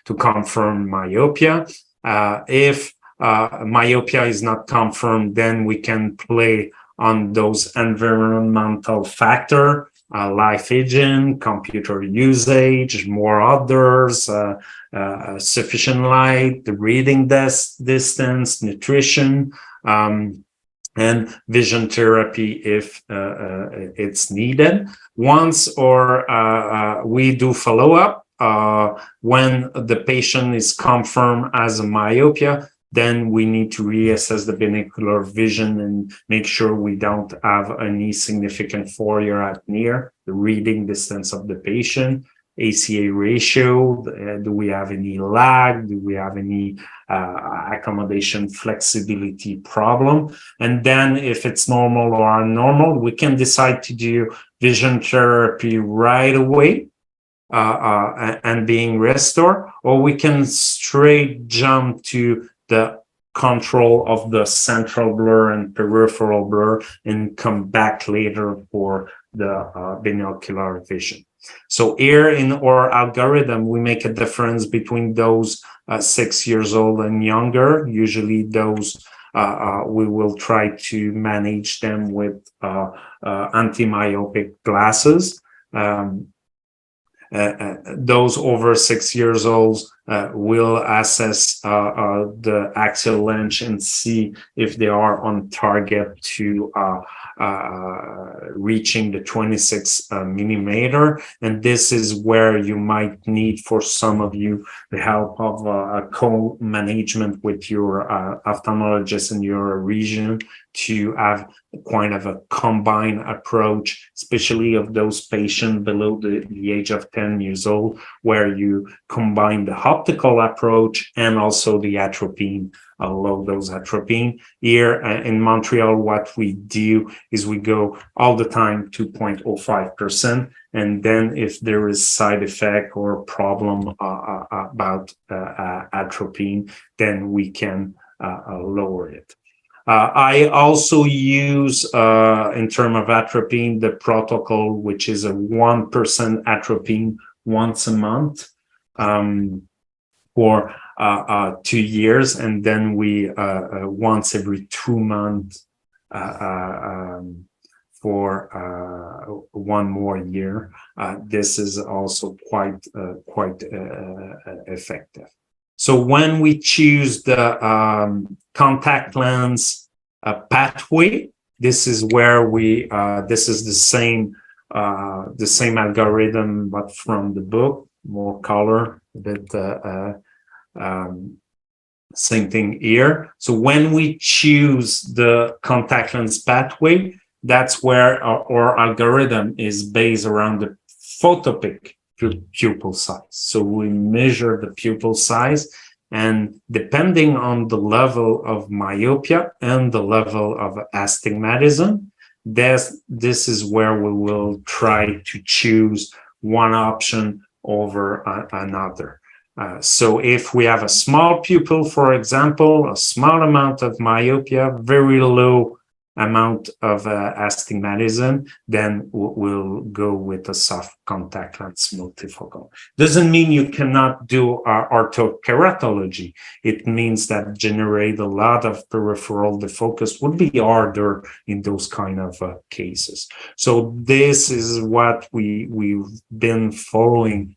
confirm myopia. If myopia is not confirmed, then we can play on those environmental factor, life aging, computer usage, more outdoors, sufficient light, the reading distance, nutrition, and vision therapy if it's needed. Once we do follow-up, when the patient is confirmed as a myopia, then we need to reassess the binocular vision and make sure we don't have any significant foveal at near, the reading distance of the patient, ACA ratio, do we have any lag, do we have any accommodation flexibility problem, and then if it's normal or abnormal, we can decide to do vision therapy right away and being restored, or we can straight jump to the control of the central blur and peripheral blur and come back later for the binocular vision. So here in our algorithm, we make a difference between those 6 years old and younger. Usually those we will try to manage them with anti-myopic glasses. Those over 6 years old will assess the axial length and see if they are on target to reaching the 26 millimeter. And this is where you might need, for some of you, the help of a co-management with your ophthalmologist in your region to have kind of a combined approach, especially of those patients below the age of 10 years old, where you combine the optical approach and also the atropine, low dose atropine. Here in Montreal, what we do is we go all the time to 0.05%, and then if there is side effect or problem about atropine, then we can lower it. I also use, in terms of atropine, the protocol, which is a 1% atropine once a month for 2 years, and then we once every 2 months for 1 more year. This is also quite effective. So when we choose the contact lens pathway, this is where we this is the same algorithm but from the book, more color, a bit same thing here. So when we choose the contact lens pathway, that's where our algorithm is based around the photopic pupil size. So we measure the pupil size, and depending on the level of myopia and the level of astigmatism, this is where we will try to choose one option over another. So if we have a small pupil, for example, a small amount of myopia, very low amount of astigmatism, then we'll go with a soft contact lens multifocal. Doesn't mean you cannot do orthokeratology. It means that generate a lot of peripheral defocus would be harder in those kind of cases. So this is what we've been following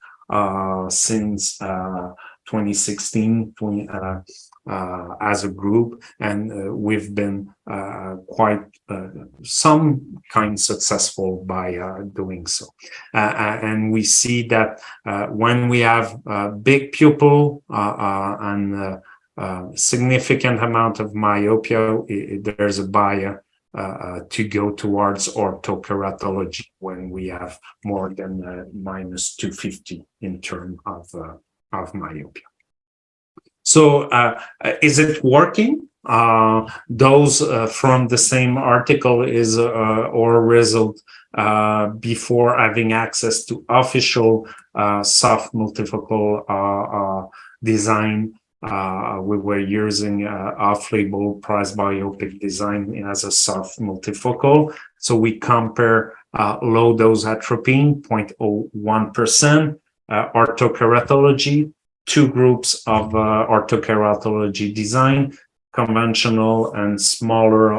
since 2016, as a group, and we've been quite some kind successful by doing so. And we see that when we have big pupil and significant amount of myopia, there's a bias to go towards orthokeratology when we have more than minus 250 in terms of myopia. So is it working? Those from the same article is our result before having access to official soft multifocal design. We were using off-label presbyopic design as a soft multifocal. So we compare low dose atropine, 0.01%, orthokeratology, 2 groups of orthokeratology design, conventional and smaller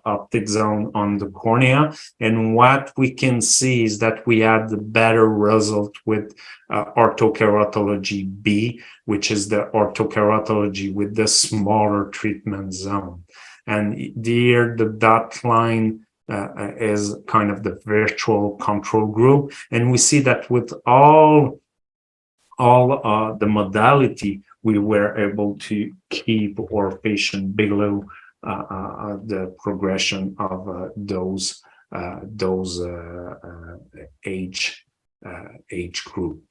optic zone on the cornea. And what we can see is that we had the better result with orthokeratology B, which is the orthokeratology with the smaller treatment zone. And here the dot line is kind of the virtual control group. And we see that with all the modality, we were able to keep our patient below the progression of those age group.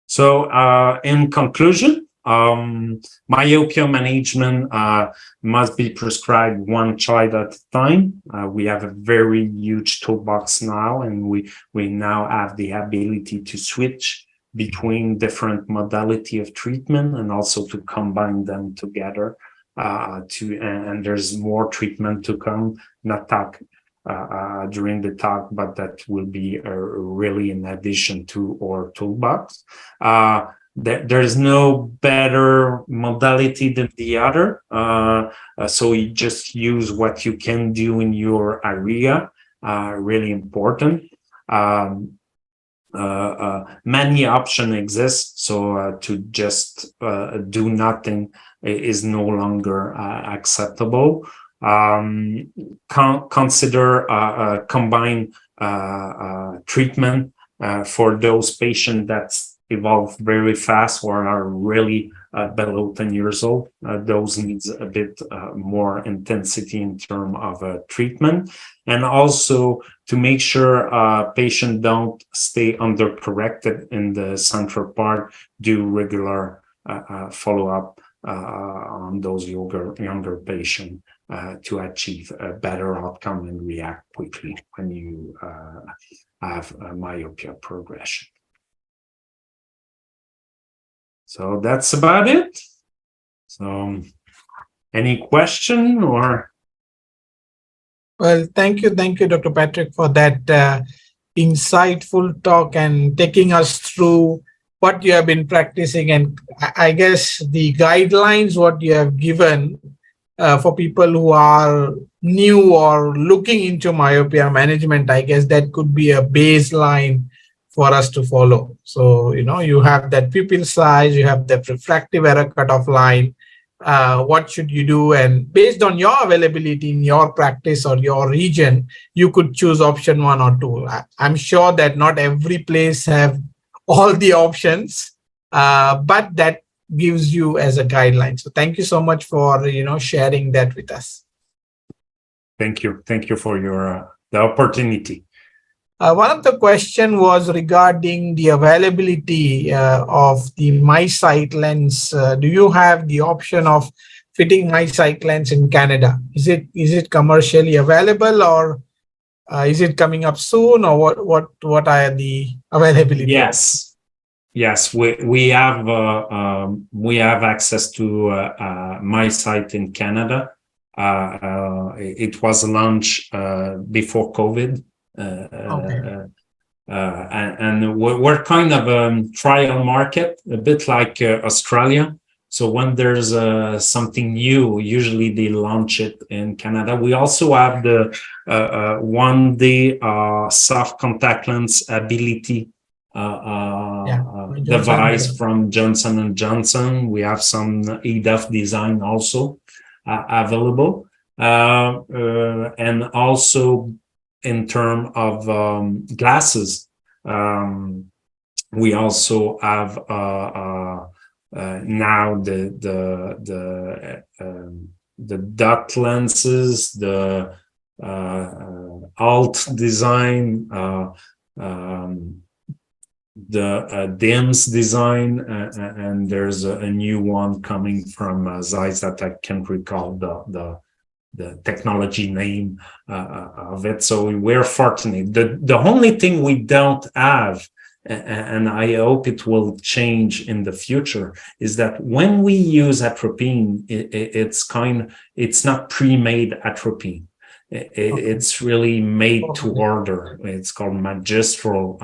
So in conclusion, myopia management must be prescribed one child at a time. We have a very huge toolbox now, and we now have the ability to switch between different modality of treatment and also to combine them together. And there's more treatment to come, not talk during the talk, but that will be really in addition to our toolbox. There's no better modality than the other. So you just use what you can do in your area, really important. Many options exist, so to just do nothing is no longer acceptable. Consider combined treatment for those patients that evolve very fast or are really below 10 years old. Those needs a bit more intensity in terms of treatment, and also to make sure patients don't stay undercorrected in the central part, do regular follow-up on those younger patients to achieve a better outcome and react quickly when you have a myopia progression. So that's about it. So any question or? Well, thank you, Dr. Patrick, for that insightful talk and taking us through what you have been practicing. And I guess the guidelines, what you have given for people who are new or looking into myopia management, I guess that could be a baseline for us to follow. So, you have that pupil size, you have that refractive error cutoff line. What should you do? And based on your availability in your practice or your region, you could choose option 1 or 2. I'm sure that not every place have all the options, but that gives you as a guideline. So thank you so much for sharing that with us. Thank you for your the opportunity. One of the question was regarding the availability of the MySight lens. Do you have the option of fitting MySight lens in Canada? Is it commercially available, or is it coming up soon, or what are the availability? Yes, we have access to MySight in Canada. It was launched before COVID. Okay. And we're kind of a trial market, a bit like Australia. So when there's something new, usually they launch it in Canada. We also have the one-day soft contact lens ability device from Johnson & Johnson. We have some EDF design also available. And also in terms of glasses, we also have now the dot lenses, the alt design, the DIMS design, and there's a new one coming from Zeiss that I can't recall the technology name of it. So we're fortunate. The only thing we don't have, and I hope it will change in the future, is that when we use atropine, it's not pre-made atropine. It's really made to order. It's called magistral,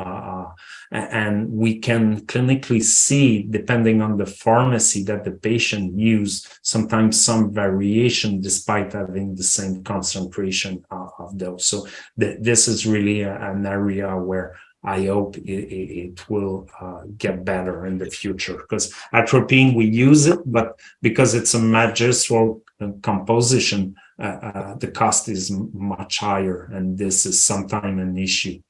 and we can clinically see, depending on the pharmacy that the patient used, sometimes some variation despite having the same concentration of dose. So this is really an area where I hope it will get better in the future, because atropine, we use it, but because it's a magistral composition, the cost is much higher, and this is sometimes an issue.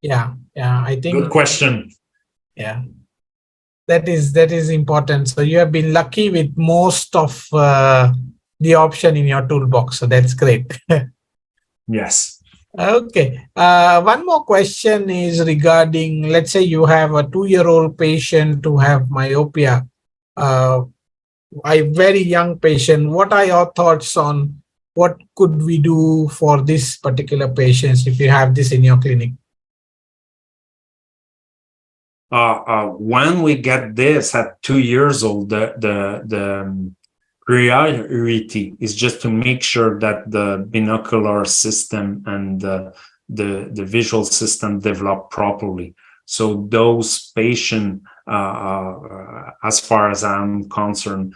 Yeah, I think Good question. Yeah, that is important. So you have been lucky with most of the option in your toolbox, so that's great. Yes. Okay. One more question is regarding, let's say you have a 2-year-old patient who have myopia, a very young patient. What are your thoughts on what could we do for this particular patients if you have this in your clinic? When we get this at 2 years old, the priority is just to make sure that the binocular system and the visual system develop properly. So those patients, as far as I'm concerned,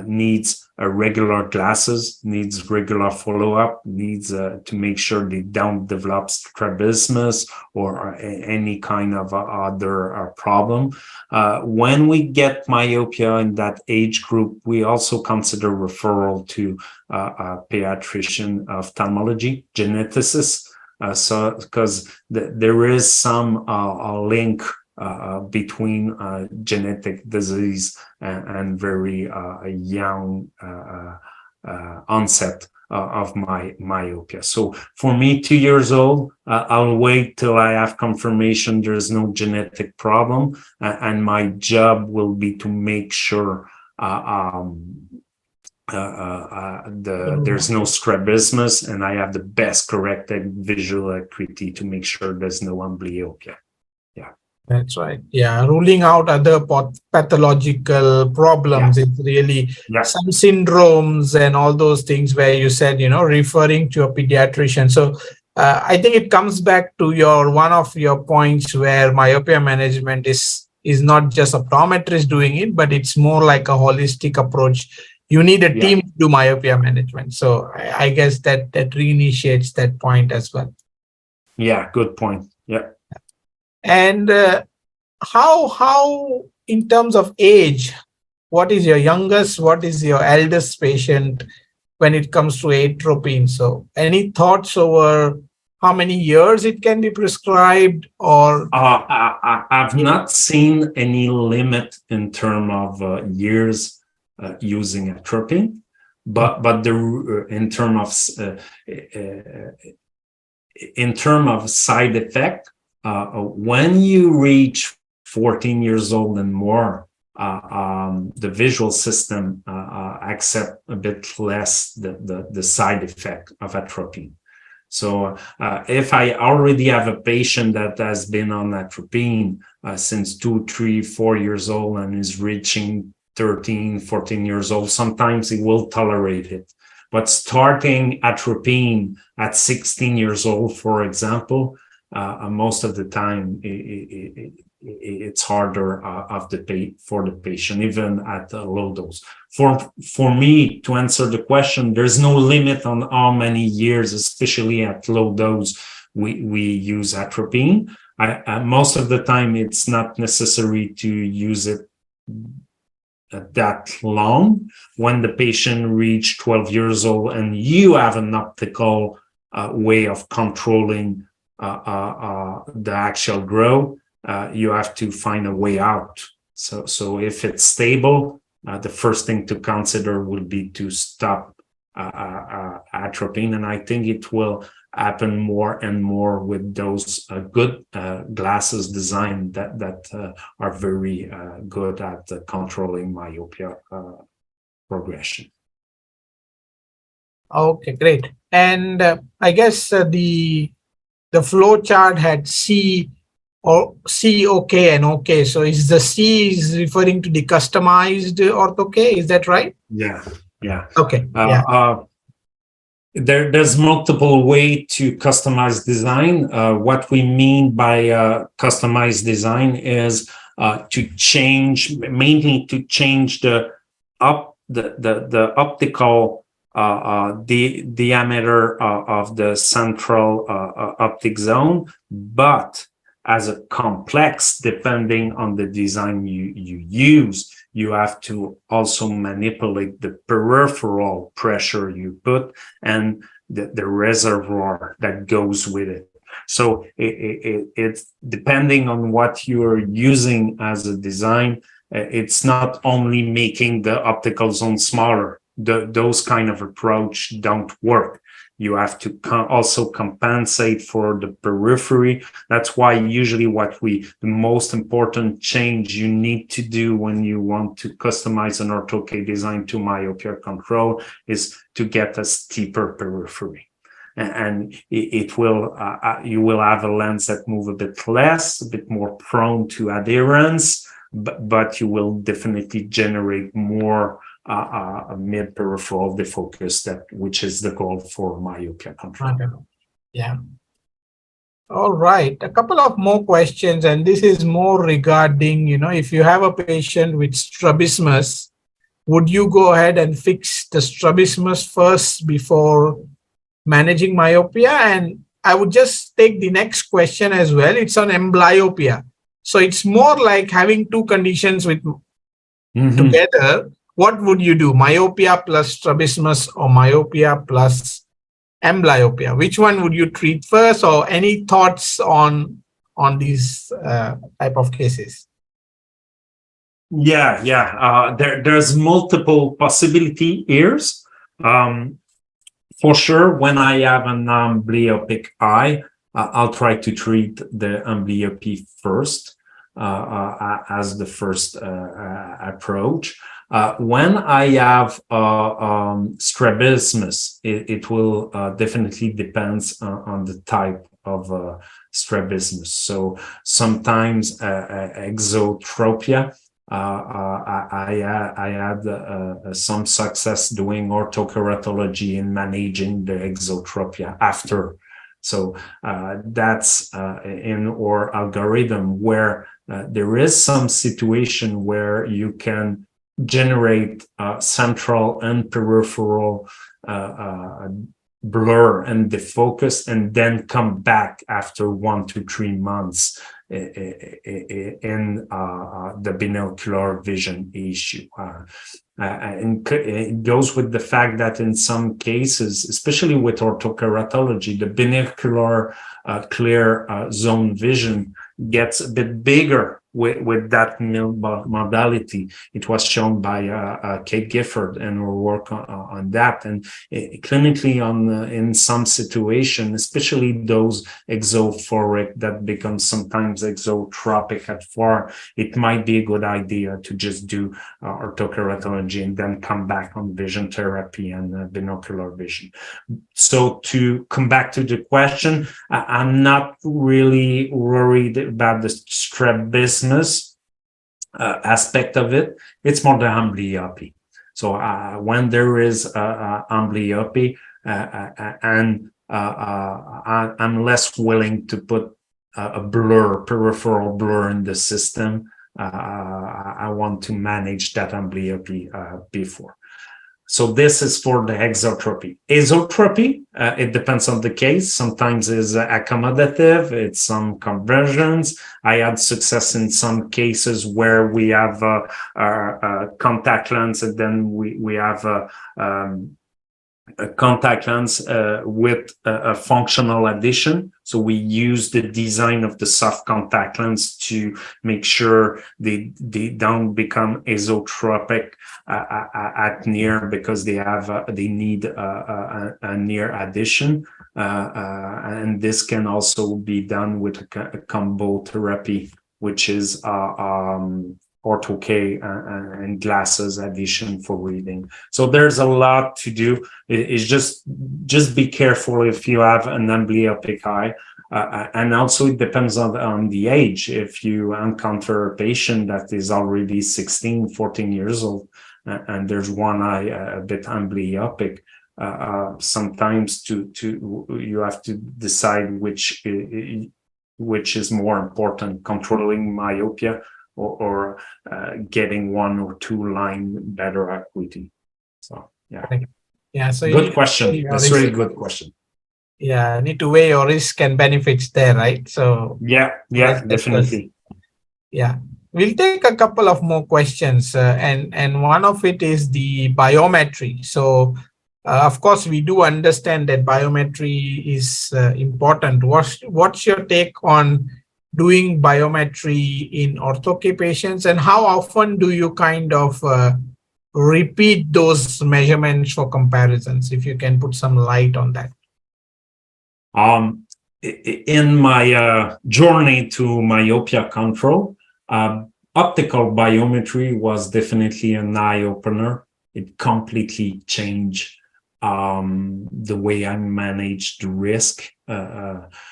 needs regular glasses, needs regular follow-up, needs to make sure they don't develop strabismus or any kind of other problem. When we get myopia in that age group, we also consider referral to a pediatrician ophthalmology geneticist. So because there is some link between genetic disease and very young onset of myopia. So for me, 2 years old, I'll wait till I have confirmation there is no genetic problem, and my job will be to make sure there's no strabismus, and I have the best corrected visual acuity to make sure there's no amblyopia. That's right. Yeah, ruling out other pathological problems is really some syndromes and all those things where you said, referring to a pediatrician. So I think it comes back to one of your points where myopia management is not just optometrists doing it, but it's more like a holistic approach. You need a team to do myopia management. So I guess that reinitiates that point as well. Yeah, good point. Yeah. And how in terms of age, what is your youngest, what is your eldest patient when it comes to atropine? So any thoughts over how many years it can be prescribed? Or I've not seen any limit in terms of years using atropine, but in terms of side effect, when you reach 14 years old and more, the visual system accept a bit less the side effect of atropine. So if I already have a patient that has been on atropine since 2, 3, 4 years old and is reaching 13, 14 years old, sometimes he will tolerate it. But starting atropine at 16 years old, for example, most of the time it's harder for the patient, even at a low dose. For me, to answer the question, there's no limit on how many years, especially at low dose, we use atropine. Most of the time, it's not necessary to use it that long. When the patient reach 12 years old and you have an optical way of controlling the actual growth, you have to find a way out. So if it's stable, the first thing to consider will be to stop atropine, and I think it will happen more and more with those good glasses design that are very good at controlling myopia progression. Okay, great. And I guess the flow chart had C, OK, and OK. So is the C is referring to the customized ortho-K? Is that right? Yeah, Yeah. Okay. Uh, Yeah. uh, there's multiple way to customize design. What we mean by customized design is to change, mainly to change the optical diameter of the central optic zone, but as a complex, depending on the design you use, you have to also manipulate the peripheral pressure you put and the reservoir that goes with it. So it's depending on what you're using as a design. It's not only making the optical zone smaller. Those kind of approach don't work. You have to also compensate for the periphery. That's why usually the most important change you need to do when you want to customize an ortho-K design to myopia control is to get a steeper periphery. And it will, you will have a lens that move a bit less, a bit more prone to adherence, but you will definitely generate more mid-peripheral defocus, which is the goal for myopia control. Okay. Yeah. All right. A couple of more questions, and this is more regarding, if you have a patient with strabismus, would you go ahead and fix the strabismus first before managing myopia? And I would just take the next question as well. It's on amblyopia. So it's more like having two conditions with together. What would you do? Myopia plus strabismus or myopia plus amblyopia? Which one would you treat first, or any thoughts on these type of cases? Yeah. There's multiple possibility here. For sure, when I have an amblyopic eye, I'll try to treat the amblyopia first as the first approach. When I have strabismus, it will definitely depends on the type of strabismus. So sometimes exotropia. I had some success doing orthokeratology in managing the exotropia after. So that's in our algorithm where there is some situation where you can generate central and peripheral blur and defocus, and then come back after 1 to 3 months in the binocular vision issue. And it goes with the fact that in some cases, especially with orthokeratology, the binocular clear zone vision gets a bit bigger with that modality. It was shown by Kate Gifford and her work on that. And clinically, in some situation, especially those exophoric that become sometimes exotropic at far, it might be a good idea to just do orthokeratology and then come back on vision therapy and binocular vision. So to come back to the question, I'm not really worried about the strabismus aspect of it. It's more the amblyopia. So when there is amblyopia, and I'm less willing to put a peripheral blur in the system. I want to manage that amblyopia before. So this is for the exotropy. Esotropy, it depends on the case. Sometimes is accommodative, it's some conversions. I had success in some cases where we have contact lens, and then we have a contact lens with a functional addition. So we use the design of the soft contact lens to make sure they don't become azotropic at near, because they need a near addition. And this can also be done with a combo therapy, which is ortho-K and glasses addition for reading. So there's a lot to do. It's just be careful if you have an amblyopic eye. And also it depends on the age. If you encounter a patient that is already 16, 14 years old, and there's one eye a bit amblyopic, sometimes you have to decide which is more important, controlling myopia or getting one or two line better acuity. So yeah. Yeah. So good question. That's a really good question. Yeah, need to weigh your risk and benefits there, right? So yeah, definitely. Yeah, we'll take a couple of more questions, and one of it is the biometry. So, of course, we do understand that biometry is important. What's your take on doing biometry in ortho-K patients, and how often do you kind of repeat those measurements for comparisons? If you can put some light on that. In my journey to myopia control, optical biometry was definitely an eye-opener. It completely changed the way I managed the risk.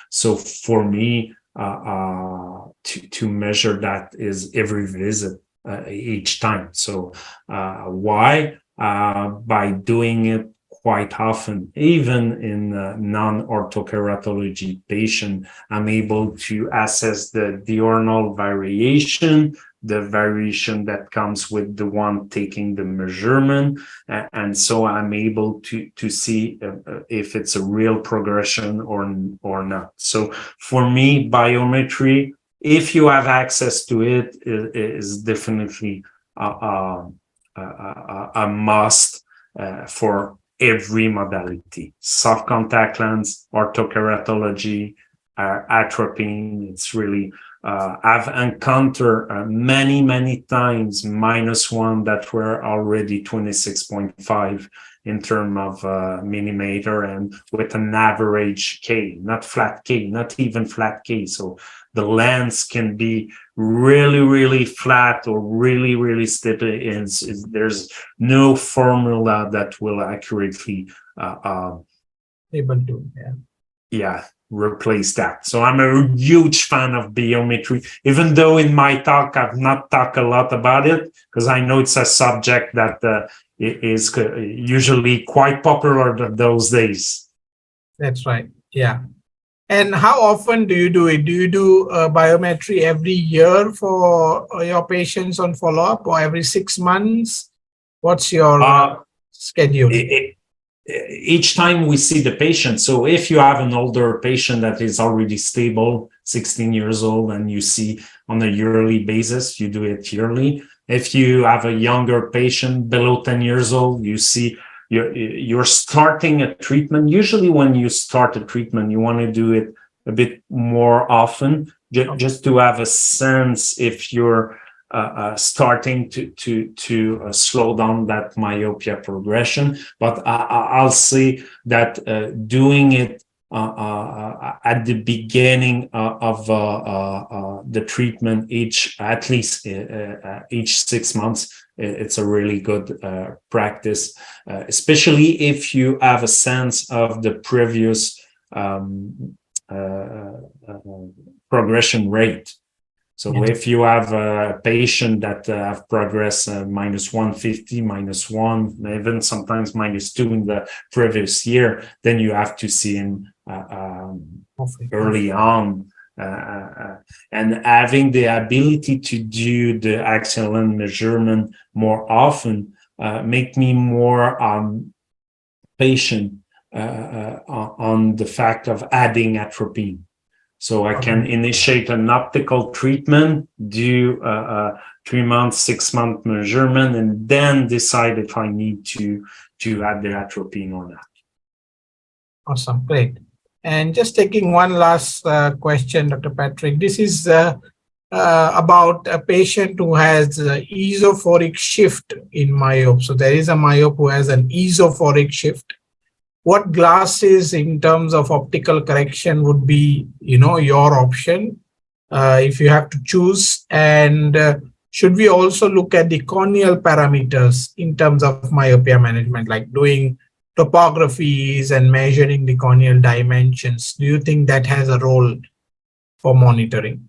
So for me, to measure that is every visit, each time. So why? By doing it quite often, even in non-orthokeratology patient, I'm able to assess the diurnal variation, the variation that comes with the one taking the measurement, and so I'm able to see if it's a real progression or not. So for me, biometry, if you have access to it, is definitely a must for every modality: soft contact lens, orthokeratology, atropine. It's really, I've encountered many times -1 that were already 26.5 in terms of millimeter, and with an average K, not flat K, not even flat K. So the lens can be really flat or really steep. There's no formula that will accurately able to replace that. So I'm a huge fan of biometry, even though in my talk I've not talked a lot about it, because I know it's a subject that is usually quite popular those days. That's right. Yeah. And how often do you do it? Do you do biometry every year for your patients on follow-up, or every 6 months? What's your schedule? Each time we see the patient. So if you have an older patient that is already stable, 16 years old, and you see on a yearly basis, you do it yearly. If you have a younger patient below 10 years old, you see you're starting a treatment. Usually when you start a treatment, you want to do it a bit more often, just to have a sense if you're starting to slow down that myopia progression. But I'll say that doing it at the beginning of the treatment, at least each 6 months, it's a really good practice, especially if you have a sense of the previous progression rate. So if you have a patient that have progressed -150, -1, even sometimes -2 in the previous year, then you have to see him early on. And having the ability to do the axial length measurement more often make me more patient on the fact of adding atropine. So I can initiate an optical treatment, do 3 months, 6 month measurement, and then decide if I need to add the atropine or not. Awesome, great. And just taking one last question, Dr. Patrick. This is about a patient who has esophoric shift in myope. So there is a myope who has an esophoric shift. What glasses in terms of optical correction would be, your option if you have to choose? And should we also look at the corneal parameters in terms of myopia management, like doing topographies and measuring the corneal dimensions? Do you think that has a role for monitoring?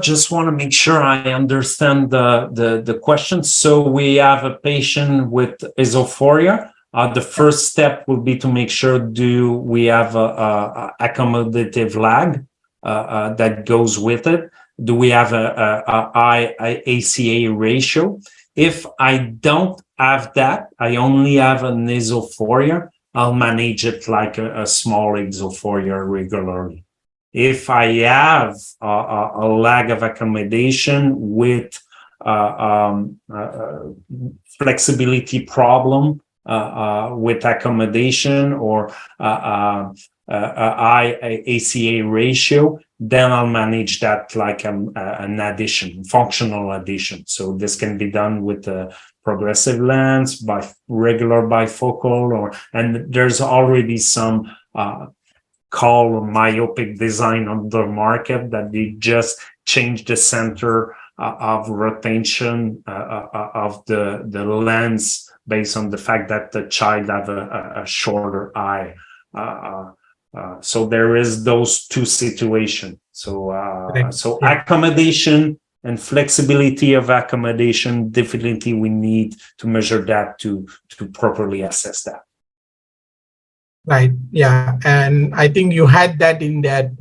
Just want to make sure I understand the question. So we have a patient with esophoria. The first step will be to make sure, do we have a accommodative lag that goes with it? Do we have a high ACA ratio? If I don't have that, I only have an esophoria, I'll manage it like a small esophoria regularly. If I have a lack of accommodation with flexibility problem with accommodation or a high ACA ratio, then I'll manage that like an addition, functional addition. So this can be done with a progressive lens, by regular bifocal, and there's already some call myopic design on the market that they just change the center of rotation of the lens based on the fact that the child have a shorter eye. So there is those two situations. So accommodation and flexibility of accommodation, definitely we need to measure that to properly assess that. Right. Yeah. And I think you had that in that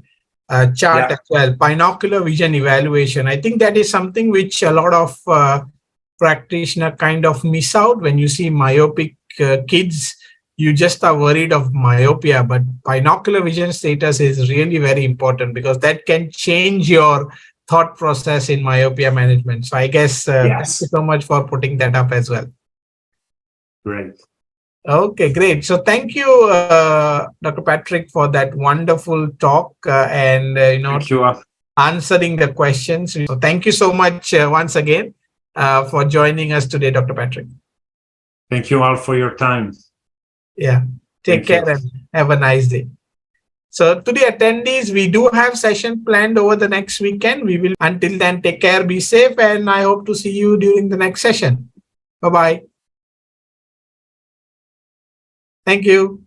chart as well, binocular vision evaluation. I think that is something which a lot of practitioner kind of miss out. When you see myopic kids, you just are worried of myopia, but binocular vision status is really very important because that can change your thought process in myopia management. So I guess thank you so much for putting that up as well. Great. Okay, great. So thank you, Dr. Patrick, for that wonderful talk and thank you. Answering the questions. So thank you so much once again for joining us today, Dr. Patrick. Thank you all for your time. Yeah, take care and have a nice day. So to the attendees, we do have session planned over the next weekend. We will, until then, take care, be safe, and I hope to see you during the next session. Bye-bye. Thank you.